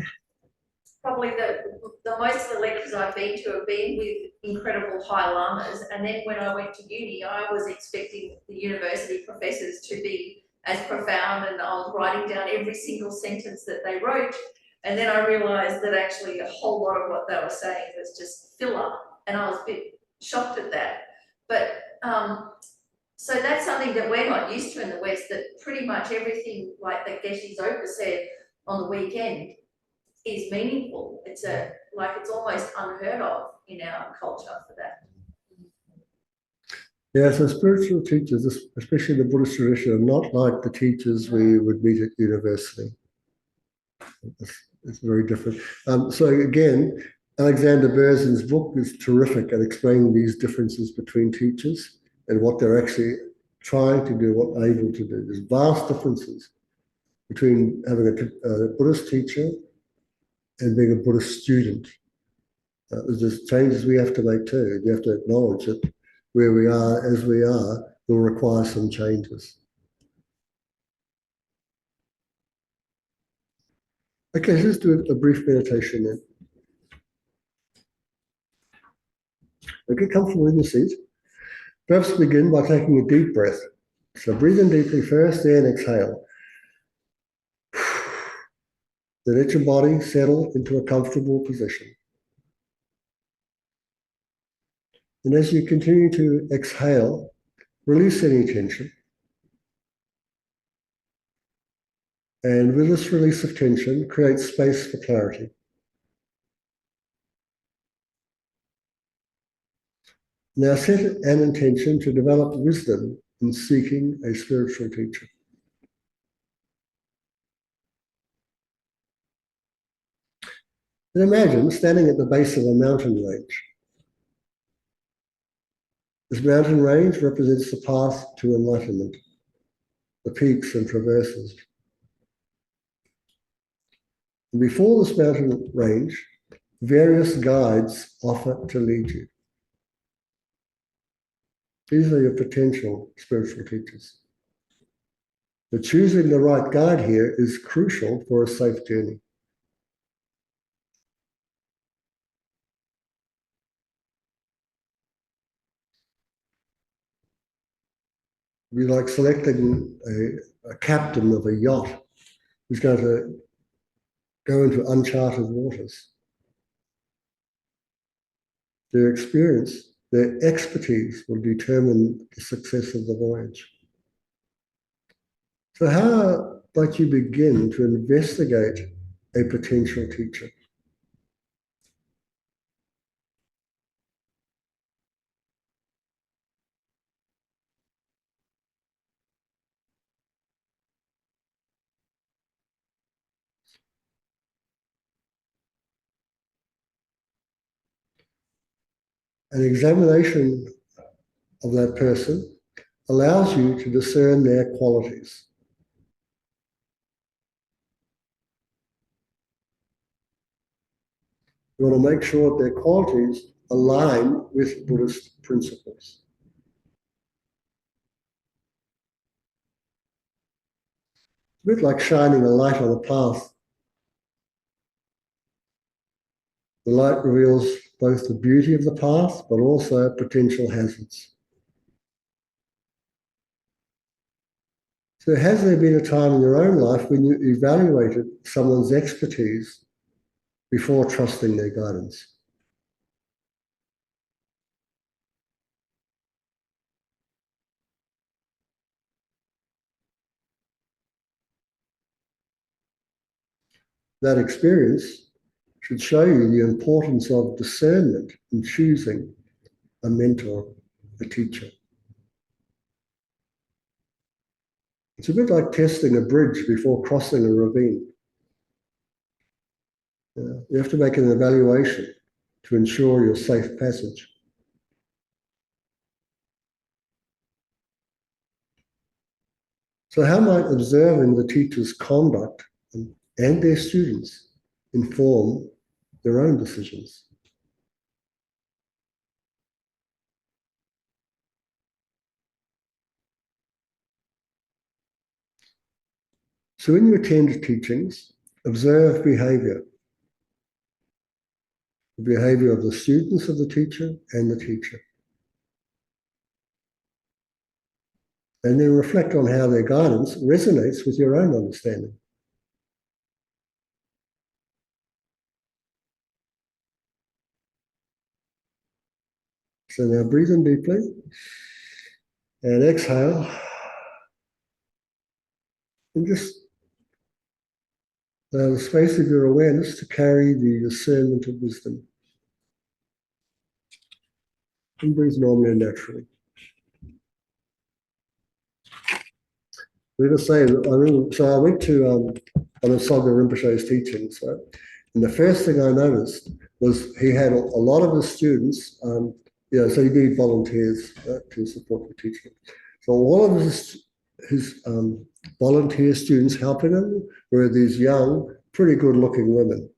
probably the most of the lectures I've been to have been with incredible high lamas, and then when I went to uni, I was expecting the university professors to be as profound, and I was writing down every single sentence that they wrote, and then I realised that actually a whole lot of what they were saying was just filler, and I was a bit shocked at that. But so that's something that we're not used to in the West, that pretty much everything like that Geshe Zopa said on the weekend is meaningful. It's almost unheard of in our culture for that. Yeah, so spiritual teachers, especially the Buddhist tradition, are not like the teachers we would meet at university. It's very different. So again, Alexander Berzin's book is terrific at explaining these differences between teachers and what they're actually trying to do, what they're able to do. There's vast differences between having a Buddhist teacher and being a Buddhist student. There's changes we have to make too. We have to acknowledge that where we are, as we are, will require some changes. Okay, let's do a brief meditation then. Okay, comfortable in the seat. Perhaps begin by taking a deep breath. So breathe in deeply first, then exhale. Then let your body settle into a comfortable position. And as you continue to exhale, release any tension. And with this release of tension, create space for clarity. Now set an intention to develop wisdom in seeking a spiritual teacher. And imagine standing at the base of a mountain range. This mountain range represents the path to enlightenment, the peaks and traverses. And before this mountain range, various guides offer to lead you. These are your potential spiritual teachers. But choosing the right guide here is crucial for a safe journey. It'd be like selecting a captain of a yacht who's going to go into uncharted waters. Their experience, their expertise will determine the success of the voyage. So how about you begin to investigate a potential teacher? An examination of that person allows you to discern their qualities. You want to make sure that their qualities align with Buddhist principles. It's a bit like shining a light on a path. The light reveals both the beauty of the path, but also potential hazards. So has there been a time in your own life when you evaluated someone's expertise before trusting their guidance? That experience should show you the importance of discernment in choosing a mentor, a teacher. It's a bit like testing a bridge before crossing a ravine. You have to make an evaluation to ensure your safe passage. So how might observing the teacher's conduct and their students inform their own decisions? So when you attend teachings, observe behavior. The behavior of the students of the teacher and the teacher. And then reflect on how their guidance resonates with your own understanding. So now breathe in deeply and exhale. And just allow the space of your awareness to carry the discernment of wisdom. And breathe normally and naturally. Let us say, I went to one of Sangha Rinpoche's teachings, right? And the first thing I noticed was he had a lot of his students, so you need volunteers to support the teaching. So all of his volunteer students helping him were these young, pretty good-looking women.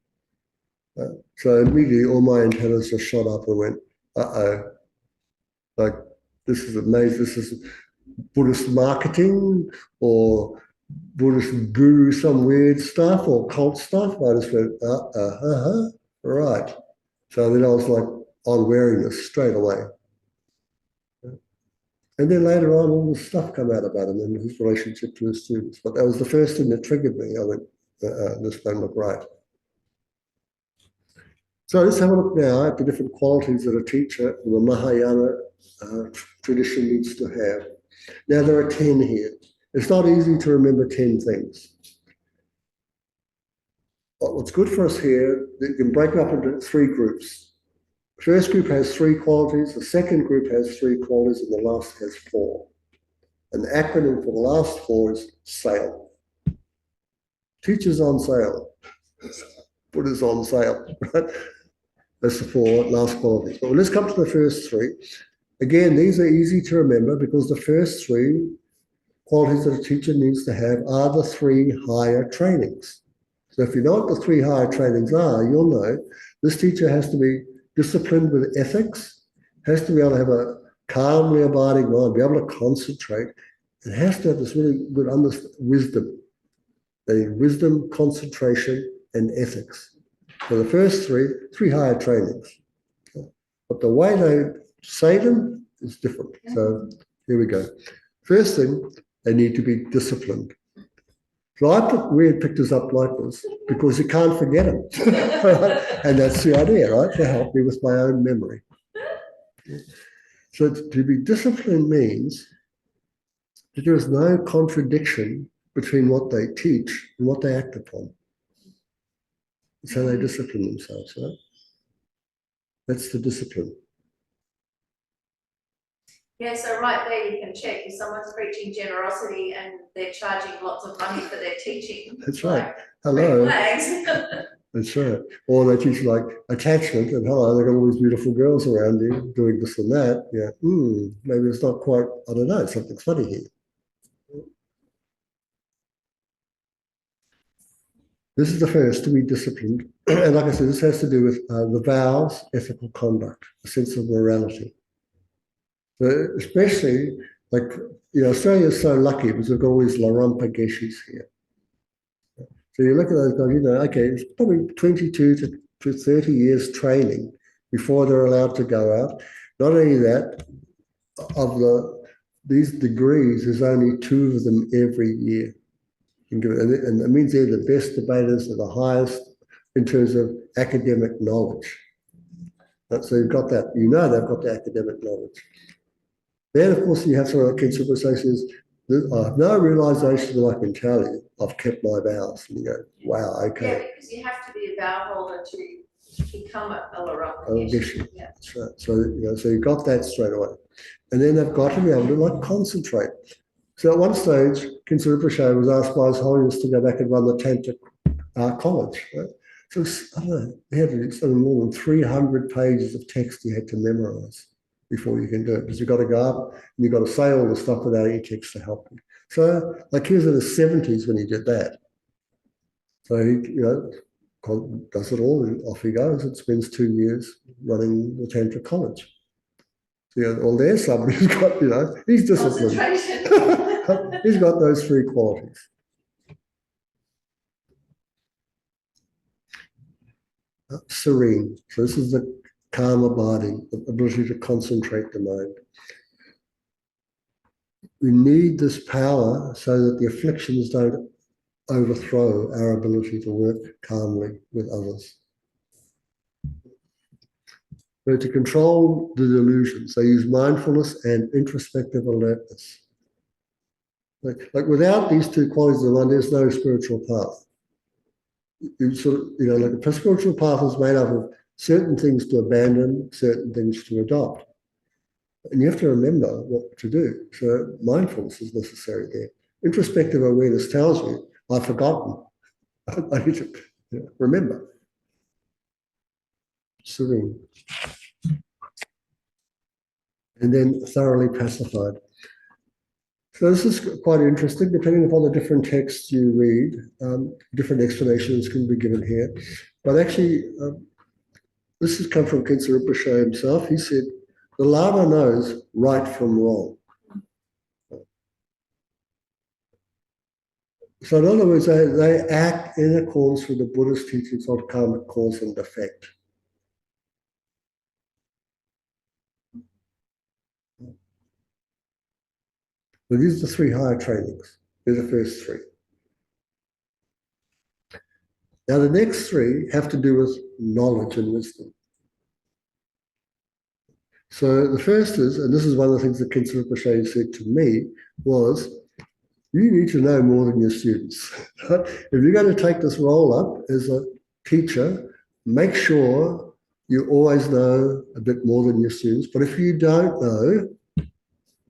So immediately all my antennas just shot up and went, uh-oh, like this is amazing, this is Buddhist marketing or Buddhist guru, some weird stuff or cult stuff. I just went, right. So then I was like on wariness straight away. And then later on, all this stuff come out about him and his relationship to his students. But that was the first thing that triggered me. I went, this don't look right. So let's have a look now at the different qualities that a teacher in the Mahayana tradition needs to have. Now there are 10 here. It's not easy to remember 10 things. But what's good for us here, you can break up into 3 groups. The first group has 3 qualities, the second group has 3 qualities, and the last has 4. And the acronym for the last 4 is SAIL. Teachers on sale. Buddha's on sale, right? That's the 4 last qualities. But let's come to the first 3. Again, these are easy to remember because the first 3 qualities that a teacher needs to have are the 3 higher trainings. So if you know what the 3 higher trainings are, you'll know this teacher has to be disciplined with ethics, has to be able to have a calmly abiding mind, be able to concentrate, and has to have this really good wisdom. They need wisdom, concentration, and ethics. So the first 3 higher trainings. But the way they say them is different. So here we go. First thing, they need to be disciplined. So I put weird pictures up like this because you can't forget them. And that's the idea, right? To help me with my own memory. So to be disciplined means that there is no contradiction between what they teach and what they act upon. So they discipline themselves, right? That's the discipline. Yeah, so right there you can check if someone's preaching generosity and they're charging lots of money for their teaching. That's right. Like, Hello. red flags. That's right. Or they teach like attachment and hello, they've got all these beautiful girls around you doing this and that. Yeah. Maybe it's not quite, I don't know, something's funny here. This is the first, to be disciplined. And like I said, this has to do with the vows, ethical conduct, a sense of morality. So especially, like, Australia is so lucky because we've got all these Larampa Geshis here. So you look at those guys, okay, it's probably 22 to 30 years training before they're allowed to go out. Not only that, of these degrees, there's only 2 of them every year. And it means they're the best debaters, they're the highest in terms of academic knowledge. So you've got that, they've got the academic knowledge. Then, of course, you have someone like Ken Super says, I have no realization that I can tell you I've kept my vows. And you go, wow, okay. Yeah, because you have to be a vow holder to become a Larampa. Yeah. So, so you got that straight away. And then they've got to be able to concentrate. So at one stage, Khyentse Rinpoche was asked by His Holiness to go back and run the Tantric college. Right? So I don't know, he had something more than 300 pages of text he had to memorize before you can do it, because you've got to go up and you've got to say all the stuff without any text to help you. So, like, he was in his 70s when he did that. So he, does it all, and off he goes and spends 2 years running the Tantra college. So, well, there's somebody who's got, he's disciplined. Concentration. He's got those 3 qualities. Serene. So this is the calm abiding, the ability to concentrate the mind. We need this power so that the afflictions don't overthrow our ability to work calmly with others. So to control the delusions, they use mindfulness and introspective alertness. Like without these 2 qualities of the mind, there's no spiritual path. You sort of, like a spiritual path is made up of certain things to abandon, certain things to adopt. And you have to remember what to do. So mindfulness is necessary there. Introspective awareness tells you, I've forgotten. I need to remember. Serene. And then thoroughly pacified. So this is quite interesting. Depending upon the different texts you read, different explanations can be given here. But actually, this has come from Khyentse Rinpoche himself. He said, the Lama knows right from wrong. So in other words, they act in accordance with the Buddhist teachings of karmic cause and effect. So these are the 3 higher trainings. They're the first 3. Now the next 3 have to do with knowledge and wisdom. So the first is, and this is one of the things that Khyentse Rinpoche said to me, was you need to know more than your students. If you're going to take this role up as a teacher, make sure you always know a bit more than your students. But if you don't know,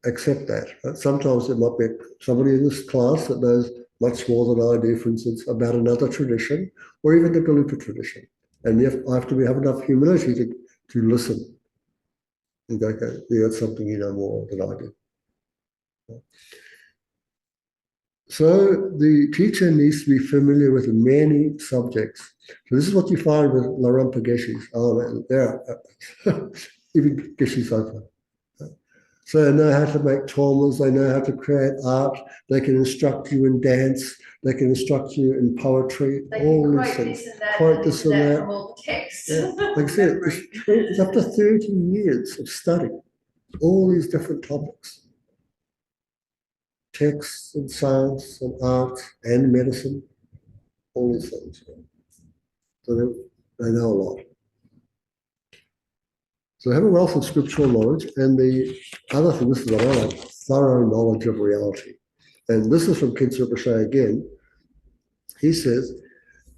accept that. Sometimes there might be somebody in this class that knows much more than I do, for instance, about another tradition, or even the Galupa tradition. And I have to have enough humility to listen and go, okay, that's something you know more than I do. So the teacher needs to be familiar with many subjects. So this is what you find with Larampa Geshis. Oh, man, there are even Geshe Sofa. So they know how to make tormas, they know how to create art, they can instruct you in dance, they can instruct you in poetry, They all can these quote things. this and that, Quote and this this and and that that. from all the texts. Yeah. Like I said, it's up to 30 years of study, all these different topics. Texts and science and art and medicine, all these things. So they know a lot. So they have a wealth of scriptural knowledge, and the other thing, this is what I like, thorough knowledge of reality. And this is from Khyentse Rinpoche again. He says,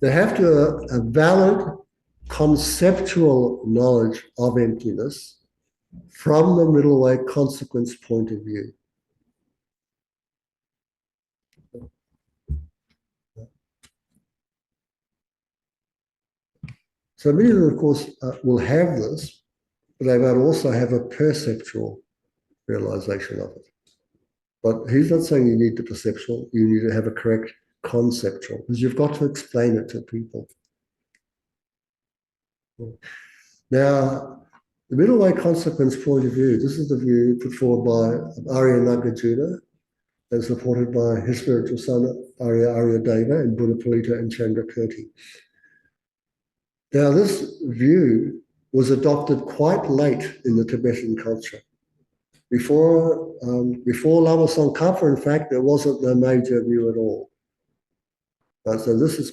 they have to have a valid conceptual knowledge of emptiness from the middle way consequence point of view. So many of them, of course, will have this, but they might also have a perceptual realization of it. But he's not saying you need the perceptual, you need to have a correct conceptual, because you've got to explain it to people. Now, the middle way consequence point of view, this is the view put forward by Arya Nagarjuna and supported by his spiritual son, Arya Deva, and Buddha Palita and Chandrakirti. Now, this view was adopted quite late in the Tibetan culture. Before Lama Tsongkhapa, in fact, there wasn't a major view at all. So this is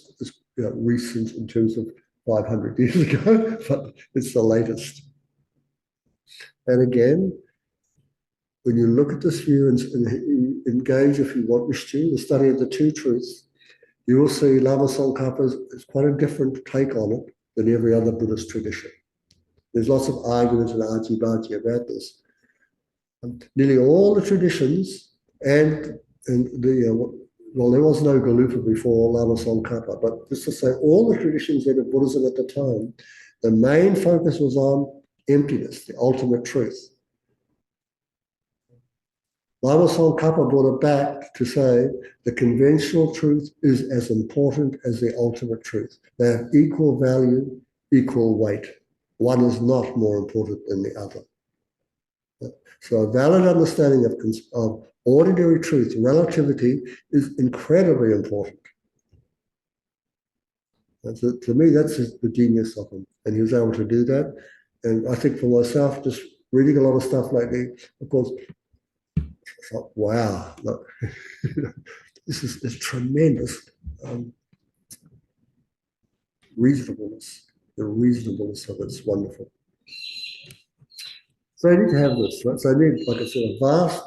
recent in terms of 500 years ago, but it's the latest. And again, when you look at this view and engage, if you wish to, the study of the 2 truths, you will see Lama Tsongkhapa is quite a different take on it than every other Buddhist tradition. There's lots of arguments and argy-bargy about this. Nearly all the traditions and and well, there was no Galupa before Lama Tsongkhapa, but just to say all the traditions in Buddhism at the time, the main focus was on emptiness, the ultimate truth. Lama Tsongkhapa brought it back to say the conventional truth is as important as the ultimate truth. They have equal value, equal weight. One is not more important than the other. So a valid understanding of ordinary truth, relativity, is incredibly important. And so to me, that's the genius of him. And he was able to do that. And I think for myself, just reading a lot of stuff lately, of course, it's like, wow, look, this is tremendous reasonableness. The reasonableness of it's wonderful. So I need to have this, right? So I need, like I said, a vast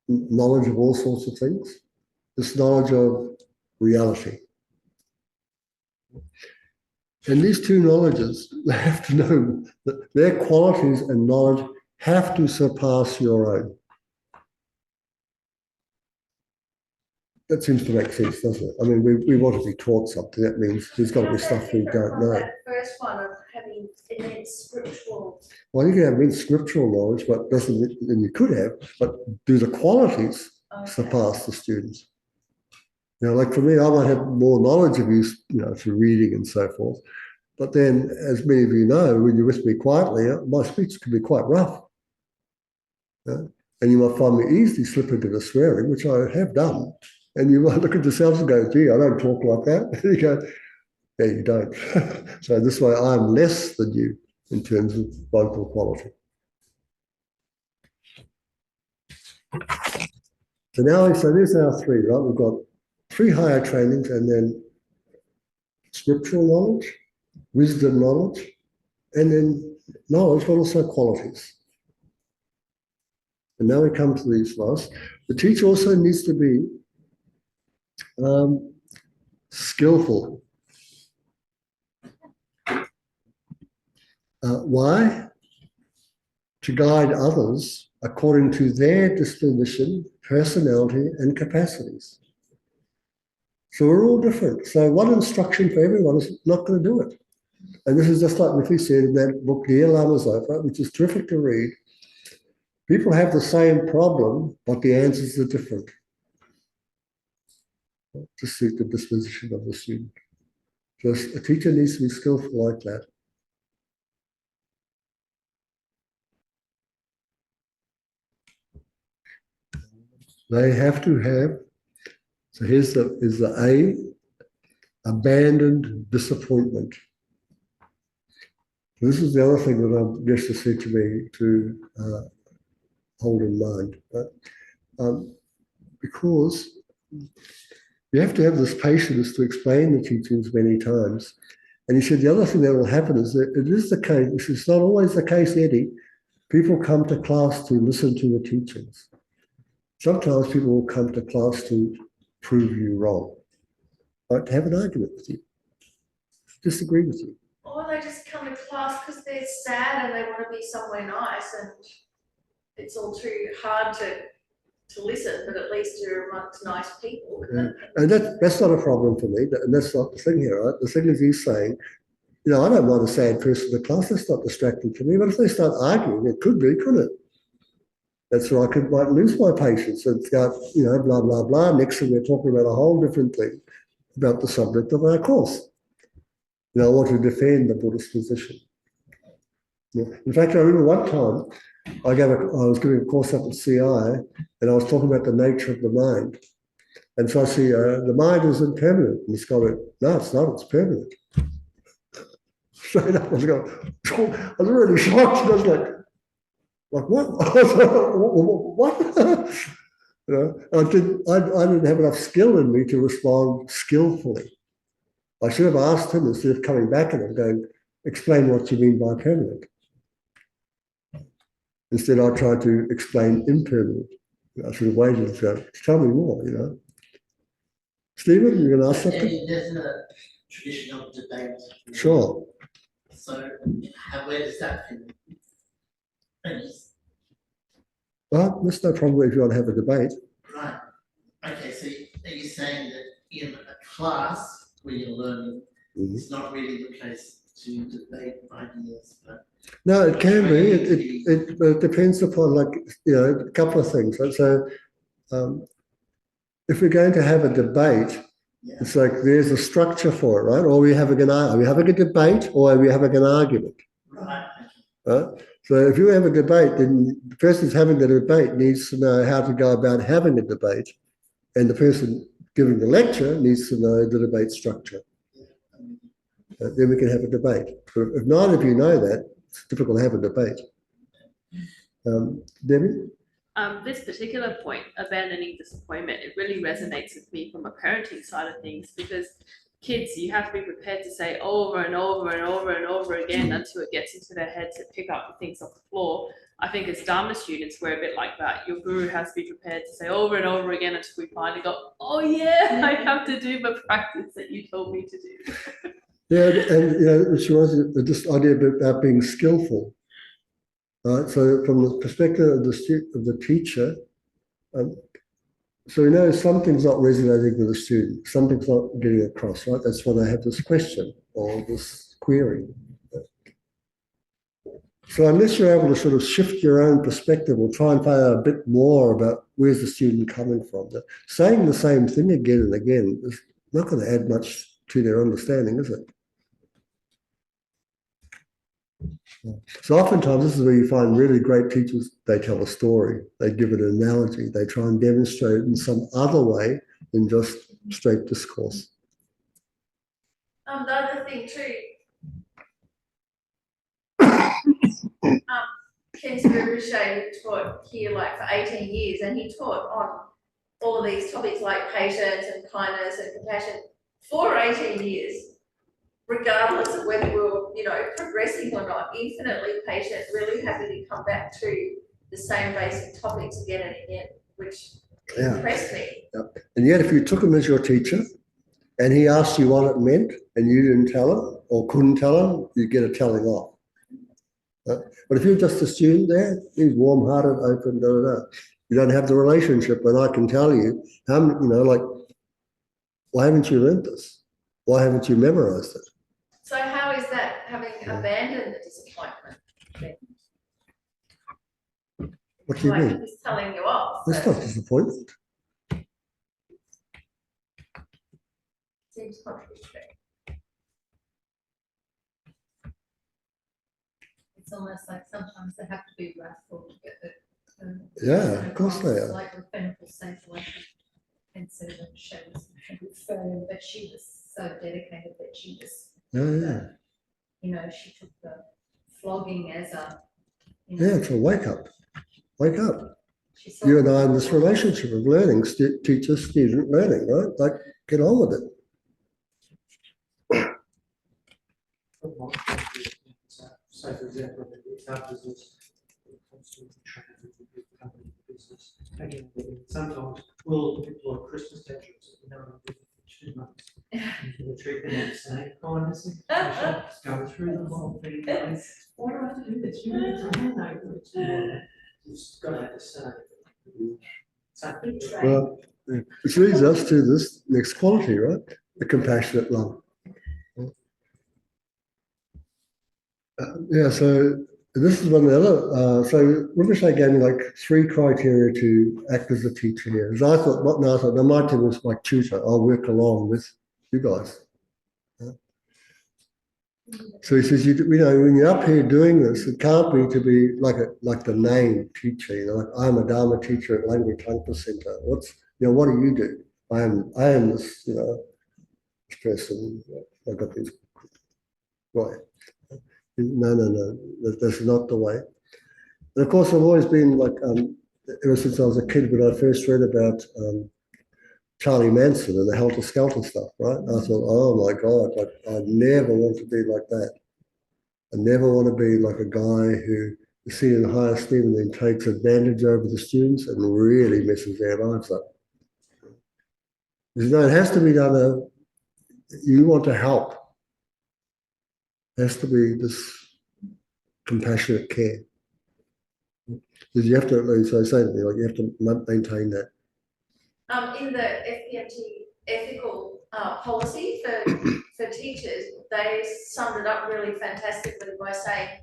knowledge of all sorts of things, this knowledge of reality. And these two knowledges, they have to know that their qualities and knowledge have to surpass your own. That seems to make sense, doesn't it? I mean, we want to be taught something. That means there's got to be stuff we don't know. That first one of having immense scriptural. Well, you can have immense scriptural knowledge, but doesn't, and you could have, but do the qualities surpass the students? You know, like for me, I might have more knowledge of you, through reading and so forth. But then, as many of you know, when you're with me quietly, my speech can be quite rough. And you might find me easily slip into the swearing, which I have done. And you might look at yourselves and go, gee, I don't talk like that. And you go, yeah, you don't. So this way I'm less than you in terms of vocal quality. So there's our three, right? We've got 3 higher trainings and then scriptural knowledge, wisdom knowledge, and then knowledge, but also qualities. And now we come to these last. The teacher also needs to be skillful. Why? To guide others according to their disposition, personality, and capacities. So we're all different. So one instruction for everyone is not going to do it. And this is just like Miffy said in that book, Dear Lama Zopa, which is terrific to read. People have the same problem, but the answers are different to suit the disposition of the student. Just a teacher needs to be skillful like that. They have to have, so here's the A, abandoned disappointment. This is the other thing that I guess to say to me to hold in mind. Because you have to have this patience to explain the teachings many times. And he said the other thing that will happen is that it is the case, it's not always the case, Eddie, people come to class to listen to the teachings. Sometimes people will come to class to prove you wrong, right? To have an argument with you, disagree with you. Or they just come to class because they're sad and they want to be somewhere nice and it's all too hard to listen, but at least you're amongst nice people. Yeah. And that's not a problem for me, and that's not the thing here, right? The thing is he's saying, I don't want a sad person in the class, that's not distracting to me, but if they start arguing, it could be, couldn't it? That's where I might lose my patience and go, blah, blah, blah. Next thing we're talking about a whole different thing about the subject of our course. I want to defend the Buddhist position. Yeah. In fact, I remember one time I was giving a course up at CI and I was talking about the nature of the mind. And so I see the mind is impermanent. And this guy went, no, it's not, it's permanent. Straight up, I was really shocked. I was like what? What? I didn't have enough skill in me to respond skillfully. I should have asked him instead of coming back at him, going, explain what you mean by permanent. Instead, I tried to explain impermanent. I should have waited and said, tell me more, Stephen, you're going to ask something? There's a tradition of debate. Sure. So, where does that fit? Well, there's no problem if you want to have a debate. Right. Okay, so are you saying that in a class where you're learning, Mhm. it's not really the place to debate ideas, but No, it can be. It depends upon, like, a couple of things. Right? So, if we're going to have a debate, yeah, it's like there's a structure for it, right? Or are we having a debate, or are we having an argument? right. Right? So if you have a debate, then the person who's having the debate needs to know how to go about having a debate, and the person giving the lecture needs to know the debate structure. Then we can have a debate. But if neither of you know that, it's difficult to have a debate. Debbie? This particular point, abandoning disappointment, it really resonates with me from a parenting side of things, because kids, you have to be prepared to say over and over and over and over again until it gets into their head to pick up the things off the floor. I think as Dharma students, we're a bit like that. Your guru has to be prepared to say over and over again until we finally go, oh yeah, I have to do the practice that you told me to do. Yeah, and she was this idea about being skillful. Right, so from the perspective of the teacher, so we know something's not resonating with the student, something's not getting across, right? That's why they have this question or this query. So unless you're able to sort of shift your own perspective or try and find out a bit more about where's the student coming from, saying the same thing again and again is not going to add much to their understanding, is it? So oftentimes this is where you find really great teachers, they tell a story, they give an analogy, they try and demonstrate it in some other way than just straight discourse. The other thing too, Ken Ricochet taught here like for 18 years, and he taught on all of these topics like patience and kindness and compassion for 18 years, regardless of whether we were, progressing or not, infinitely patient, really happy to come back to the same basic topics again and again, which impressed me. Yep. And yet if you took him as your teacher and he asked you what it meant and you didn't tell him or couldn't tell him, you get a telling off. But if you're just a student there, he's warm-hearted, open, You don't have the relationship, and I can tell you, why haven't you learned this? Why haven't you memorized it? So how is that having abandoned the disappointment? What do you mean? He's telling you off. That's not disappointment. Seems contradictory. It's almost like sometimes they have to be wrathful to get it. Yeah, of course they are. Like with Beneful Saint, and so that she was firm, but she was so dedicated that she just, she took the flogging as a, it's a wake up. Wake up. She You and I in this relationship of learning, teacher, student learning, right? Like, get on with it. So for example, our business, constantly trying to company business. Again, sometimes we'll deploy Christmas teachers that we know for 2 months. And we treat them with the same kindness and compassion, going through the whole thing, going, why do I have to do this? You know, you've got to have the same. Well, which leads us to this next quality, right? The compassionate love. So this is one of the other. So Rinpoche gave me like 3 criteria to act as a teacher here. As I thought, now my team was my tutor. I'll work along with you guys. So he says, when you're up here doing this, it can't be to be like the name teacher. Like I'm a Dharma teacher at Langri Tangpa Centre. What do you do? I am this, this person. I've got these. Right. No. That's not the way. And of course, I've always been like, ever since I was a kid, when I first read about Charlie Manson and the Helter Skelter stuff, right? I thought, oh my God, I never want to be like that. I never want to be like a guy who is seen in high esteem and then takes advantage over the students and really messes their lives up. Because, it has to be done. You want to help. It has to be this compassionate care. Because you have to, so I say to me, like you have to maintain that. In the FPMT ethical policy for teachers, they summed it up really fantastically by saying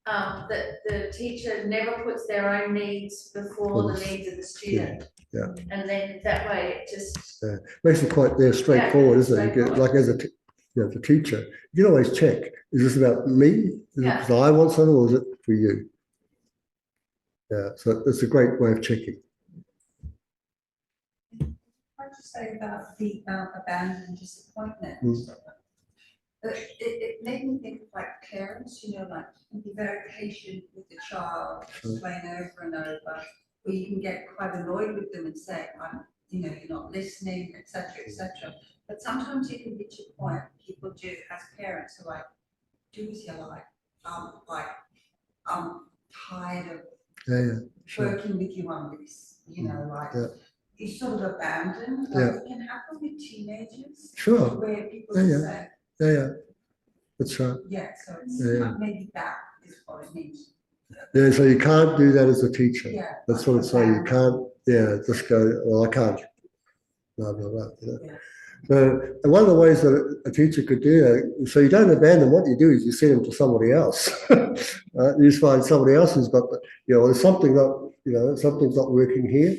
that the teacher never puts their own needs before the needs of the student. Yeah. And then that way it just, Makes it quite straightforward, isn't it? You get, like as a the teacher, you can always check: is this about me? Is it because I want something, or is it for you? Yeah, so it's a great way of checking. I'd just say about the abandoned disappointment. It made me think of like parents, you know, like you be very patient with the child, explain over and over, or you can get quite annoyed with them and say, you know, you're not listening, etc., etc. But sometimes you can reach a point, people do as parents who are like, do as you like, I'm tired of working with you on this, you know, like you sort of abandon, like it can happen with teenagers. Sure. Where people say, that's right. yeah, so it's maybe that is what it means. Yeah, so you can't do that as a teacher. Yeah. That's what it's saying. You can't, just go, well, I can't. Blah, blah, blah, you know. So one of the ways that a teacher could do that, so you don't abandon, what you do is you send them to somebody else. You just find somebody else who's got, there's something not, something's not working here.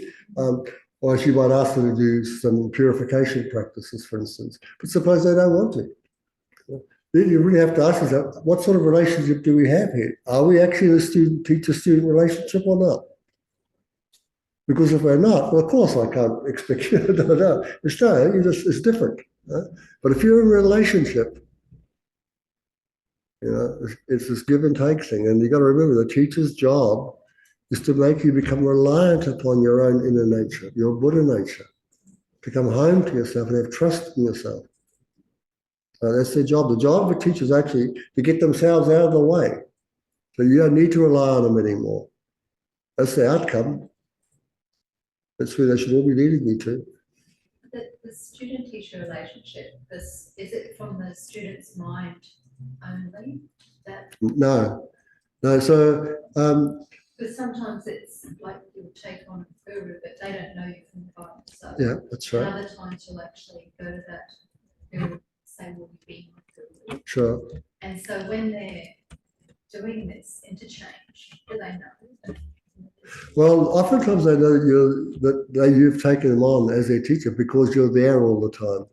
Or you might ask them to do some purification practices, for instance. But suppose they don't want to. Then you really have to ask yourself, what sort of relationship do we have here? Are we actually a teacher-student relationship or not? Because if we're not, well, of course I can't expect you to know. It's different. But if you're in a relationship, it's this give and take thing. And you've got to remember the teacher's job is to make you become reliant upon your own inner nature, your Buddha nature, to come home to yourself and have trust in yourself. That's their job. The job of a teacher is actually to get themselves out of the way. So you don't need to rely on them anymore. That's the outcome. That's where they should all be leading you to. The student-teacher relationship, is it from the student's mind only? No. So because sometimes it's like you'll take on a guru, but they don't know you from the Bible. So that's right. And other times you'll actually go to that guru, say, will you be my guru? Sure. And so when they're doing this interchange, do they know? Well, oftentimes they know you've taken them on as their teacher because you're there all the time.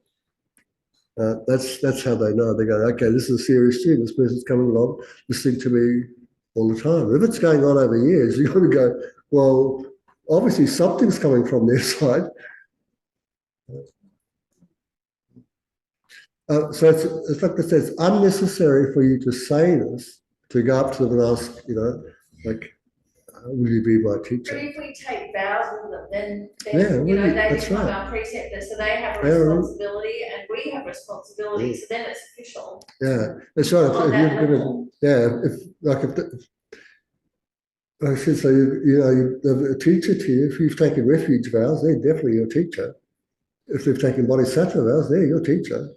That's how they know. They go, okay, this is a serious student. This person's coming along, listening to me all the time. If it's going on over years, you've got to go, well, obviously something's coming from their side. So it's like I said, it's unnecessary for you to say this, to go up to them and ask, like, will you be my teacher? but if we take vows with them, then they become our preceptors, so they have a responsibility and we have responsibility, so then it's official. Yeah, that's right. On that level. I should say, a teacher to you, if you've taken refuge vows, they're definitely your teacher. If they've taken bodhisattva vows, they're your teacher.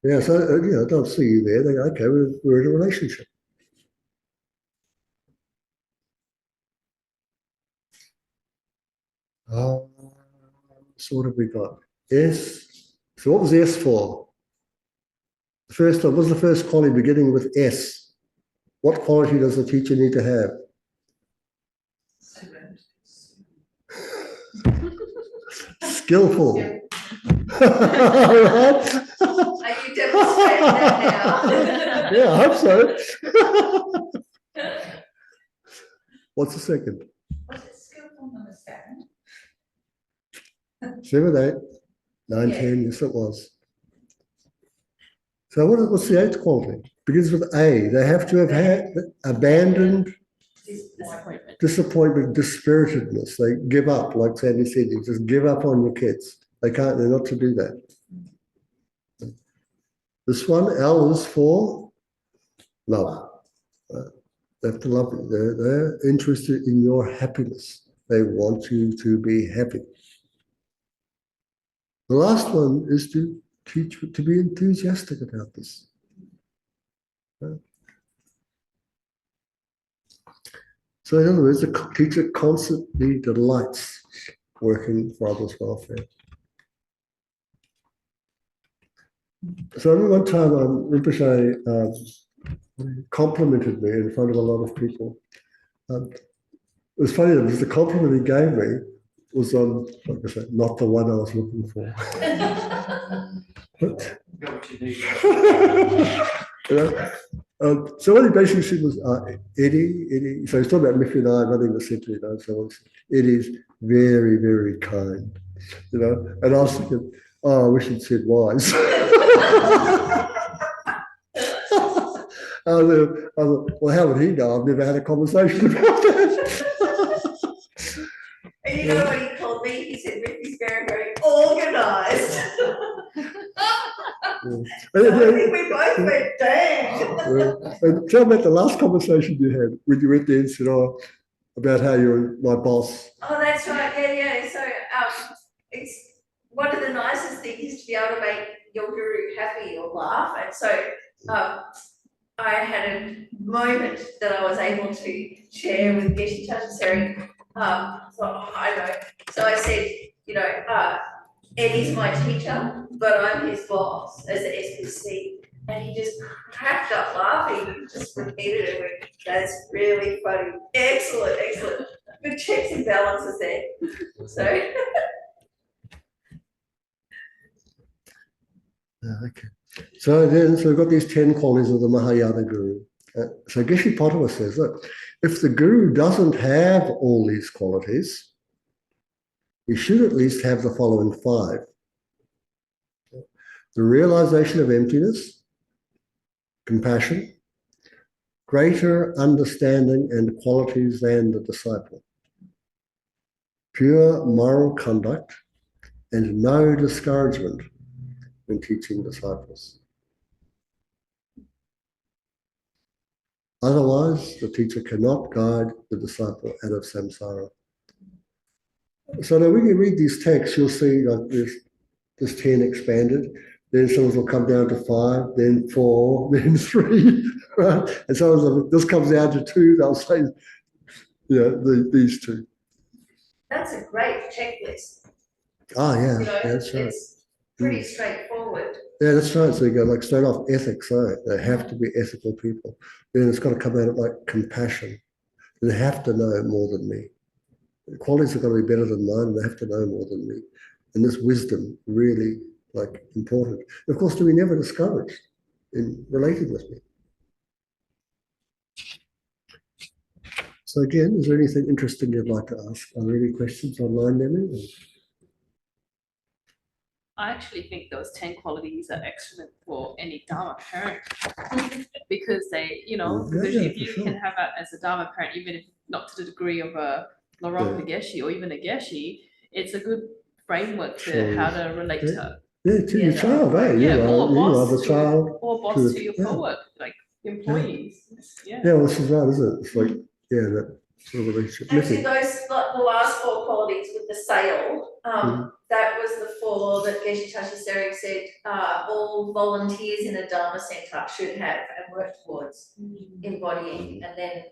Yeah, so, they'll see you there. They go, okay, we're in a relationship. So what have we got? S. So what was S for? The first one, what was the first quality beginning with S? What quality does the teacher need to have? Skillful. Are you demonstrating that now? Yeah, I hope so. What's the second? Was it skillful number 7? 7, 8, 9, 10, yes it was. So what's the 8th quality? Begins with A. They have to have had abandoned disappointment, dispiritedness. They give up, like Sandy said, you just give up on your kids. They're not to do that. This one, L, is for love. They have to love you. They're interested in your happiness. They want you to be happy. The last one is to teach you to be enthusiastic about this. So in other words, the teacher constantly delights working for others' welfare. So I remember one time Rinpoche complimented me in front of a lot of people. It was funny because the compliment he gave me was like I said, not the one I was looking for. But, Got what you need. you know, so what he basically said was, Eddie, so he's talking about Miffy and I running the centre, you know, so Eddie's very, very kind, you know, and I was thinking, oh, I wish he'd said wise. I thought, well, how would he know? I've never had a conversation about that. And you know what he called me? He said Miffy's very, very organised. So I think we both went, dang. And tell me about the last conversation you had when you went there and said, oh, about how you're my boss. Oh, that's right, yeah. So it's one of the nicest things to be able to make your guru happy or laugh. And so I had a moment that I was able to share with Geshe Tachaseri. So I said, you know, Eddie's my teacher, but I'm his boss as an SPC. And he just cracked up laughing, he just repeated it, went, that's really funny. Excellent. Good checks and balances there. So. Okay. So we've got these 10 qualities of the Mahayana Guru. So Geshe Potama says that if the Guru doesn't have all these qualities, he should at least have the following 5. The realization of emptiness, compassion, greater understanding and qualities than the disciple, pure moral conduct, and no discouragement when teaching disciples. Otherwise, the teacher cannot guide the disciple out of samsara. So now when you read these texts, you'll see like this 10 expanded, then some will come down to 5, then 4, then 3, right? And so this comes down to 2, they'll say, these 2. That's a great checklist. Oh, yeah, You know, that's right. it's pretty straightforward. Yeah, that's right. So you go like straight off ethics, right? They have to be ethical people. Then it's got to come out of like compassion. They have to know more than me. The qualities are going to be better than mine. They have to know more than me. And this wisdom really like important. And of course, to be never discouraged in relating with me. So again, is there anything interesting you'd like to ask? Are there any questions online, Demi? I actually think those 10 qualities are excellent for any Dharma parent because they, because if you can have it as a Dharma parent, even if not to the degree of a Lorong Geshe or even a Geshe, it's a good framework to how to relate to to your child, eh? Yeah, you are the child. Or boss to your co-work, like employees. Yeah, well, this is right, isn't it? It's like, that sort of relationship. Actually, the last 4 qualities with the sale, that was the 4 that Geshe Tachaseri said all volunteers in a Dharma centre should have and work towards embodying, and then,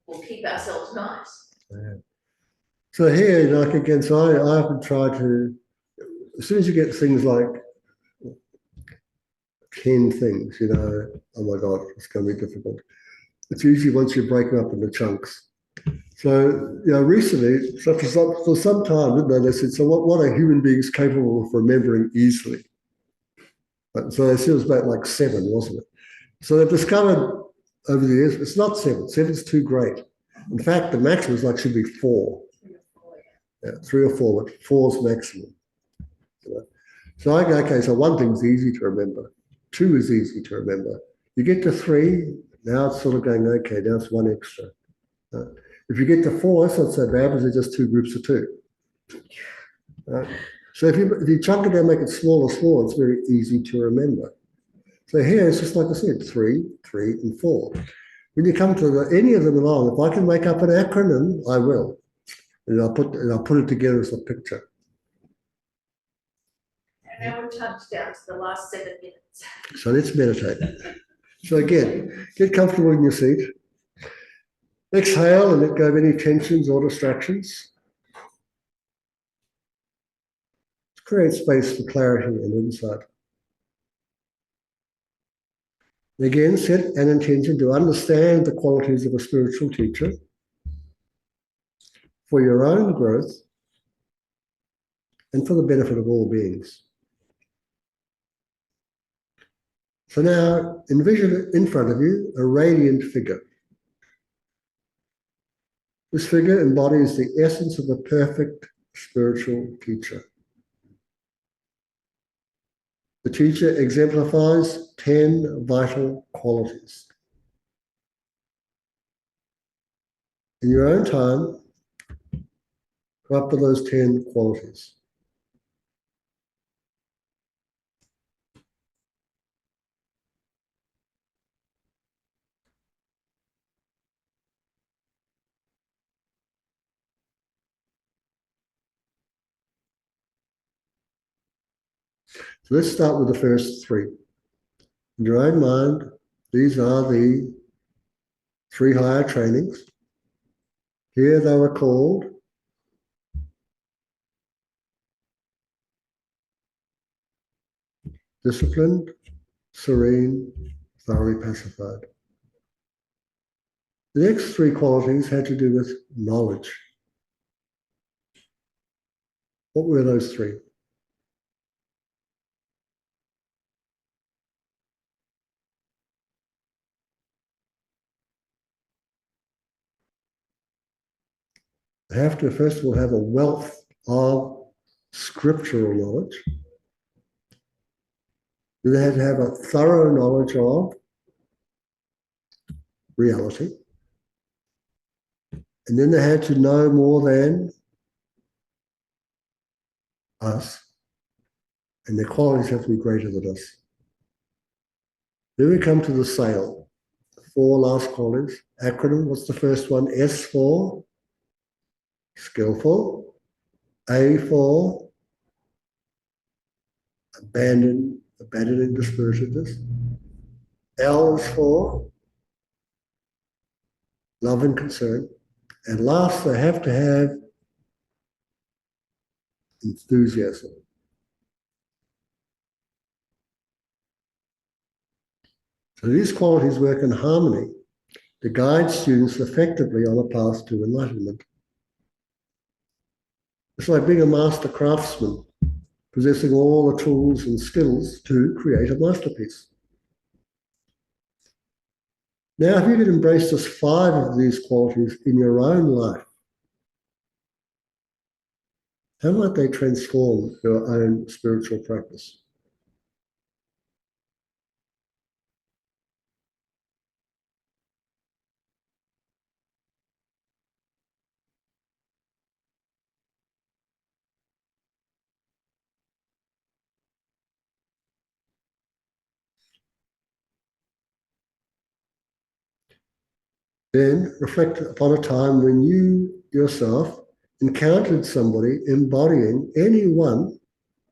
we'll keep ourselves nice. Yeah. So here, like again, so I often try to, as soon as you get things like 10 things, oh my God, it's going to be difficult. It's usually once you break them up into chunks. So, recently, for some time, didn't they? They said, so what are human beings capable of remembering easily? So they said it was about like 7, wasn't it? So they've discovered over the years, it's not 7. 7's too great. In fact, the maximum should be 4. 3 or 4, but 4's maximum. So okay, so 1 thing's easy to remember. 2 is easy to remember. You get to 3, now it's sort of going, okay, now it's 1 extra. If you get to 4, that's not so bad because they're just 2 groups of 2. So if you chunk it down, make it smaller, it's very easy to remember. So here it's just like I said, 3, and 4. When you come to any of them along, if I can make up an acronym, I will. And I'll put it together as a picture. And now we're touched down to the last 7 minutes. So let's meditate. So again, get comfortable in your seat. Exhale and let go of any tensions or distractions. create space for clarity and insight. Again, set an intention to understand the qualities of a spiritual teacher for your own growth and for the benefit of all beings. So now envision in front of you a radiant figure. This figure embodies the essence of a perfect spiritual teacher. The teacher exemplifies 10 vital qualities. In your own time, come up with those 10 qualities. So let's start with the first 3. In your own mind, these are the 3 higher trainings. Here they were called disciplined, serene, thoroughly pacified. The next 3 qualities had to do with knowledge. What were those 3? They have to, first of all, have a wealth of scriptural knowledge. Then they had to have a thorough knowledge of reality. And then they had to know more than us. And their qualities have to be greater than us. Then we come to the SAIL. 4 last qualities. Acronym, what's the first one? S for skillful. A for abandoning dispiritedness. L is for love and concern. And last, they have to have enthusiasm. So these qualities work in harmony to guide students effectively on a path to enlightenment. It's like being a master craftsman, possessing all the tools and skills to create a masterpiece. Now, if you could embrace just 5 of these qualities in your own life, how might they transform your own spiritual practice? Then reflect upon a time when you yourself encountered somebody embodying any one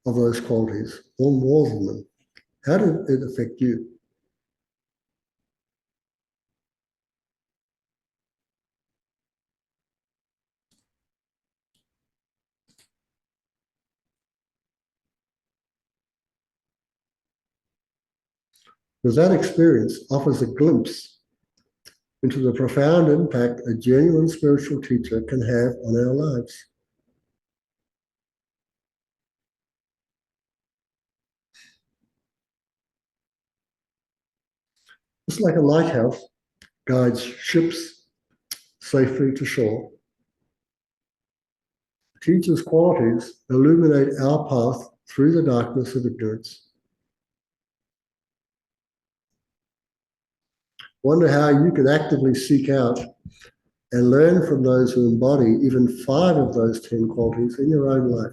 of those qualities or more than them. How did it affect you? Because that experience offers a glimpse into the profound impact a genuine spiritual teacher can have on our lives. Just like a lighthouse guides ships safely to shore, the teacher's qualities illuminate our path through the darkness of ignorance. Wonder how you can actively seek out and learn from those who embody even 5 of those 10 qualities in your own life.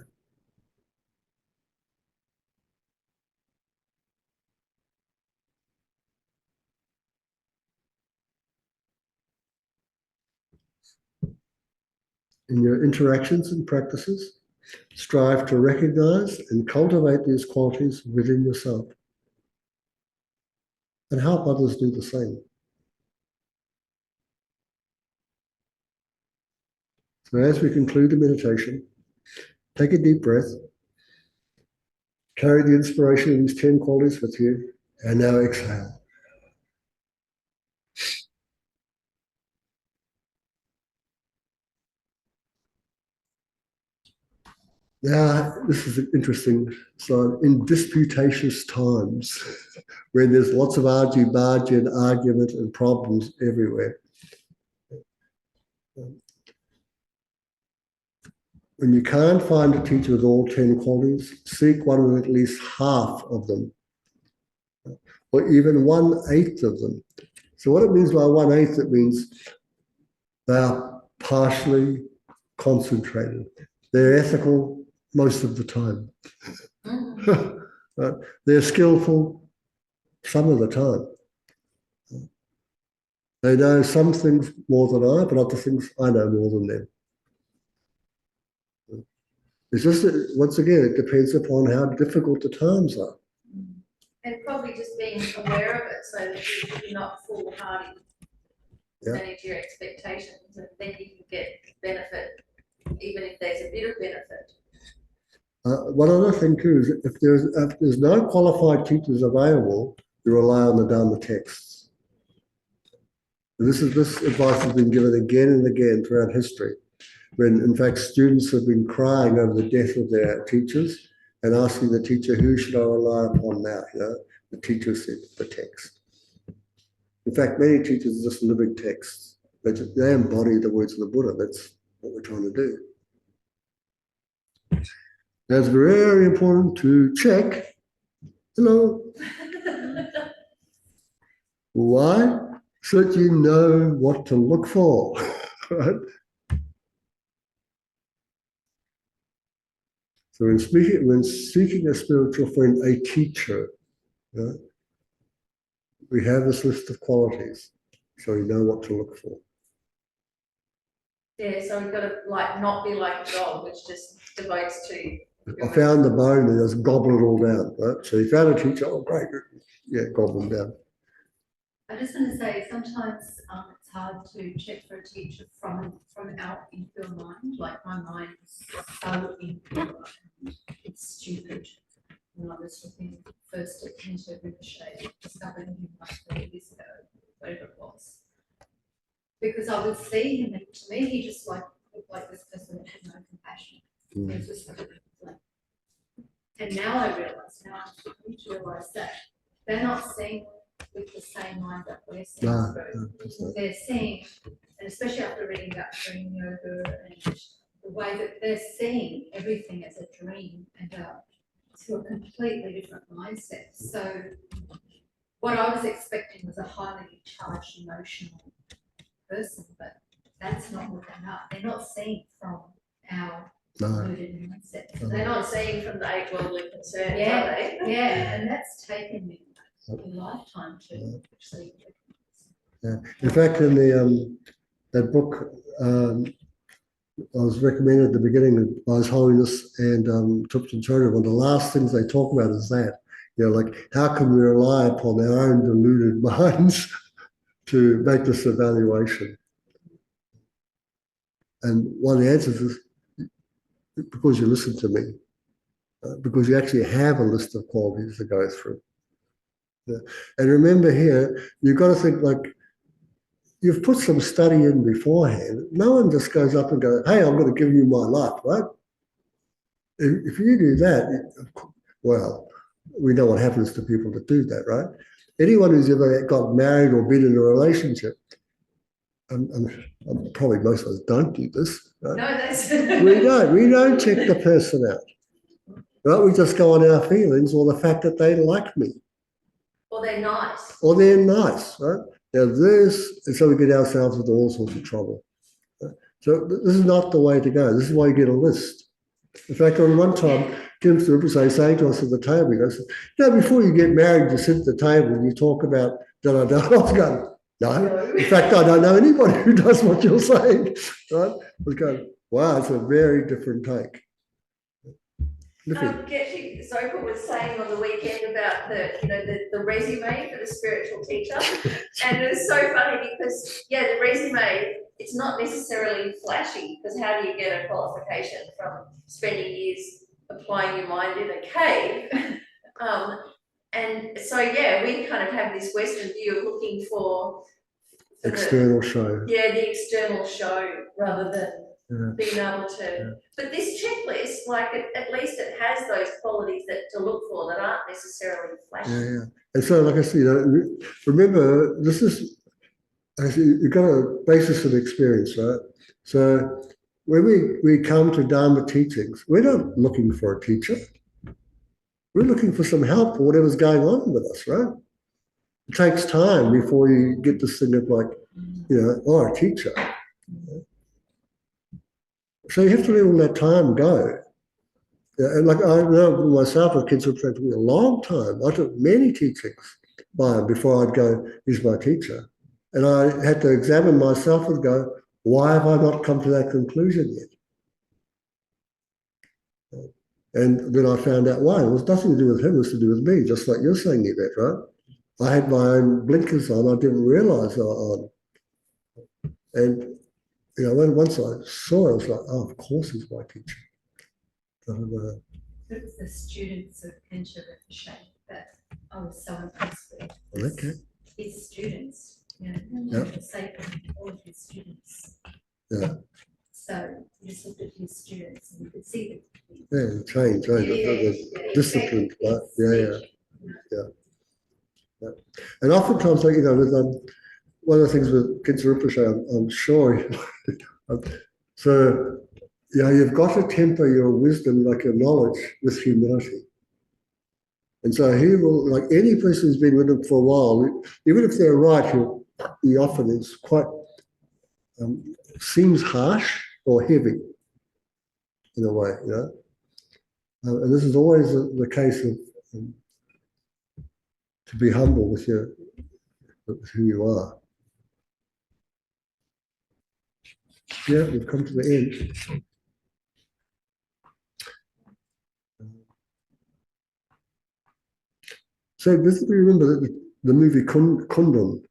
In your interactions and practices, strive to recognize and cultivate these qualities within yourself and help others do the same. So as we conclude the meditation, take a deep breath Carry the inspiration of these 10 qualities with you, and now exhale. Now, this is an interesting slide. In disputatious times, when there's lots of argy-bargy and argument and problems everywhere, when you can't find a teacher with all 10 qualities, seek one with at least half of them, or even 1/8 of them. So what it means by 1/8, it means they are partially concentrated. They're ethical most of the time. They're skillful some of the time. They know some things more than I, but other things I know more than them. It's just that, once again, it depends upon how difficult the times are. And probably just being aware of it so that you're not foolhardy. Yeah. Manage your expectations, and then you can get benefit, even if there's a bit of benefit. One other thing too is if there's no qualified teachers available, you rely on the Dharma texts. This advice has been given again and again throughout history, when in fact students have been crying over the death of their teachers and asking the teacher, who should I rely upon now? You know, the teacher said the text. In fact, many teachers are just living texts. They embody the words of the Buddha. That's what we're trying to do. Now, it's very important to check. Hello. Why? So that you know what to look for. Right? So when seeking a spiritual friend, a teacher, we have this list of qualities, so you know what to look for. Yeah, so we've got to not be like a dog, which just devotes to. I found the bone and just gobble it all down, right? So you found a teacher, oh great, yeah, gobble them down. I just want to say sometimes it's hard to check for a teacher from our infill mind. Like my mind is so infill, it's stupid. When I was looking first at into Ricochet, discovered him like 3 years ago, whatever it was. Because I would see him, and to me he just looked like this person that had no compassion. It was just like, and now I realise, now I'm coming to realise that they're not seeing with the same mind that we're seeing through. They're seeing, and especially after reading about dream yoga and the way that they're seeing everything as a dream and to a completely different mindset. So what I was expecting was a highly charged emotional person, but that's not what they are. They're not seeing from our rooted mindset. So they're not seeing from the 8 worldly concerns, are Yeah, they? yeah, and that's taken me a lifetime to actually. Yeah. In fact, in the that book, I was recommended at the beginning by His Holiness and Tupten Chodron, one of the last things they talk about is that, you know, like how can we rely upon our own deluded minds to make this evaluation? And one of the answers is because you listen to me, because you actually have a list of qualities to go through. Yeah. And remember here, you've got to think like, you've put some study in beforehand. No one just goes up and goes, hey, I'm going to give you my life, right? If you do that, well, we know what happens to people that do that, right? Anyone who's ever got married or been in a relationship, probably most of us don't do this, right? No, that's. We don't check the person out, right? We just go on our feelings or the fact that they like me. Or they're nice. Or they're nice, right? Now this, and so we get ourselves into all sorts of trouble. So this is not the way to go. This is why you get a list. In fact, on one time, Kim Rinpoche saying to us at the table, he goes, you know, before you get married, you sit at the table and you talk about da-da-da. I was going, no. In fact, I don't know anybody who does what you're saying, right? I was going, wow, it's a very different take. Getty Zopa was saying on the weekend about the resume for the spiritual teacher, and it was so funny because the resume, it's not necessarily flashy because how do you get a qualification from spending years applying your mind in a cave. And so, yeah, we kind of have this Western view of looking for the, External show. yeah, the external show rather than being able to. Yeah. But this checklist, like, at least it has those qualities to look for that aren't necessarily flashy. Yeah. And so, like I said, remember, this is, you've got a basis of experience, right? So when we come to Dharma teachings, we're not looking for a teacher. We're looking for some help for whatever's going on with us, right? It takes time before you get this thing of like, a teacher. So you have to let all that time go. Yeah, and like I know myself with kids, it took me a long time. I took many teachings by him before I'd go, he's my teacher. And I had to examine myself and go, why have I not come to that conclusion yet? And then I found out why. It was nothing to do with him, it was to do with me, just like you're saying, Yvette, right? I had my own blinkers on, I didn't realize they were on. And, once I saw it, I was like, oh, of course he's my teacher. It was the students of Pincher that I was so impressed with. Okay. His students, the sake of all of his students. Yeah. So you just looked at his students and you could see Yeah, change, right? The discipline, right? Yeah. And oftentimes, like, with one of the things with Kintsa Rinpoche, I'm sure, so, you've got to temper your wisdom, like your knowledge, with humility. And so he will, like any person who's been with him for a while, even if they're right, he often is quite, seems harsh or heavy in a way, and this is always the case of to be humble with who you are. Yeah, we've come to the end. So basically, remember the movie Kundun.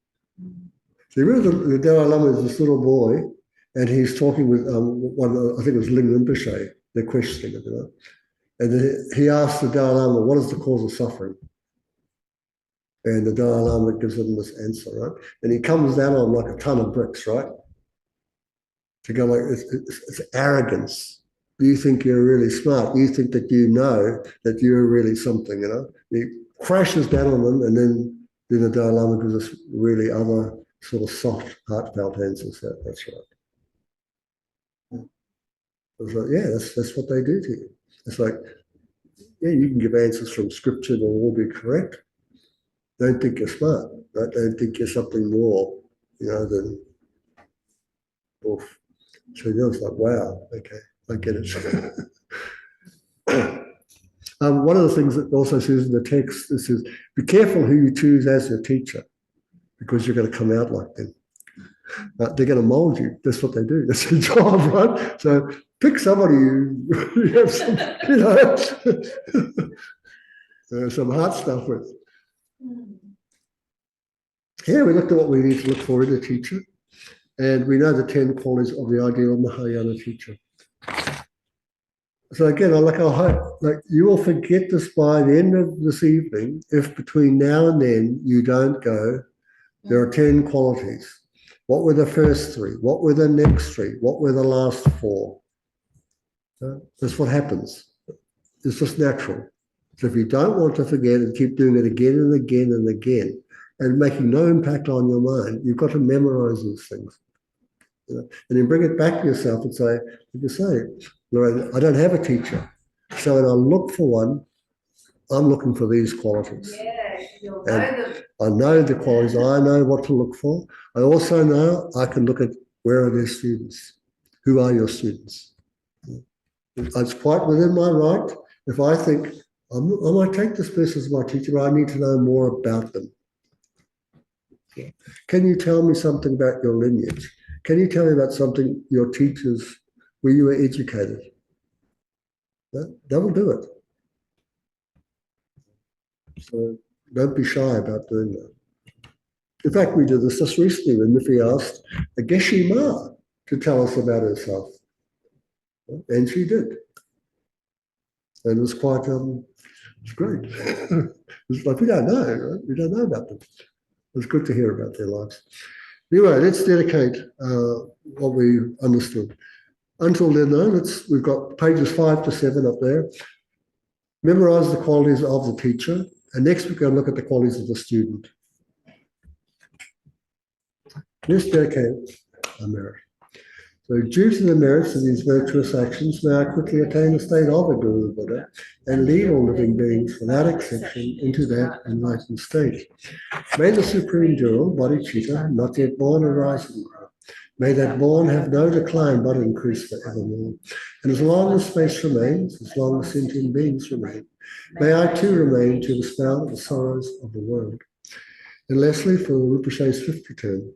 So you remember the Dalai Lama is this little boy, and he's talking with I think it was Ling Rinpoche. They're questioning him, and then he asks the Dalai Lama, "What is the cause of suffering?" And the Dalai Lama gives him this answer, right? And he comes down on like a ton of bricks, right? To go like it's arrogance. You think you're really smart. You think that you know that you're really something, He crashes down on them, and then the Dalai Lama gives us really other sort of soft, heartfelt answers. That's right. It's like, that's what they do to you. It's like, you can give answers from scripture that will all be correct. Don't think you're smart, right? Don't think you're something more, than oof. So it's like, wow, okay, I get it. One of the things that also says in the text, this is, be careful who you choose as your teacher, because you're going to come out like them. They're going to mold you. That's what they do. That's their job, right? So pick somebody you have some, some hard stuff with. Here we looked at what we need to look for in a teacher, and we know the 10 qualities of the ideal Mahayana teacher. So again, I hope you will forget this by the end of this evening. If between now and then you don't go, there are 10 qualities. What were the first 3? What were the next 3? What were the last 4? That's what happens. It's just natural. So if you don't want to forget and keep doing it again and again and again, and making no impact on your mind, you've got to memorize these things. And then bring it back to yourself and say, like you say, Lorraine, I don't have a teacher. So when I look for one, I'm looking for these qualities. Yeah, you'll And know them. I know the qualities. I know what to look for. I also know I can look at where are their students. Who are your students? It's quite within my right. If I think I might take this person as my teacher, but I need to know more about them. Can you tell me something about your lineage? Can you tell me about something, your teachers, where you were educated? That will do it. So don't be shy about doing that. In fact, we did this just recently when Miffy asked a Geshe Ma to tell us about herself. And she did. And it was quite, it's great. It's like, we don't know, right? We don't know about them. It was good to hear about their lives. Anyway, let's dedicate what we understood. Until then, though, we've got pages 5 to 7 up there. Memorize the qualities of the teacher. And next we're going to look at the qualities of the student. Let's dedicate a merit. So due to the merits of these virtuous actions, may I quickly attain the state of a Guru Buddha and lead all living beings without exception into that enlightened state. May the supreme jewel, bodhicitta, not yet born, arise and grow. May that born have no decline but increase forevermore. And as long as space remains, as long as sentient beings remain, may I too remain to dispel the sorrows of the world. And lastly, for Rinpoche's 5th return,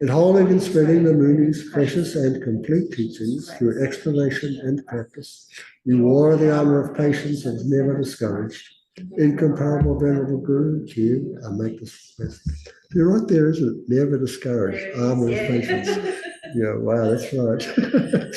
in holding and spreading the Muni's precious and complete teachings through explanation and practice, you wore the armor of patience and was never discouraged. Incomparable venerable Guru, to you I make this request. You're right there, isn't it? Never discouraged. Armor of patience. Yeah, wow, that's right.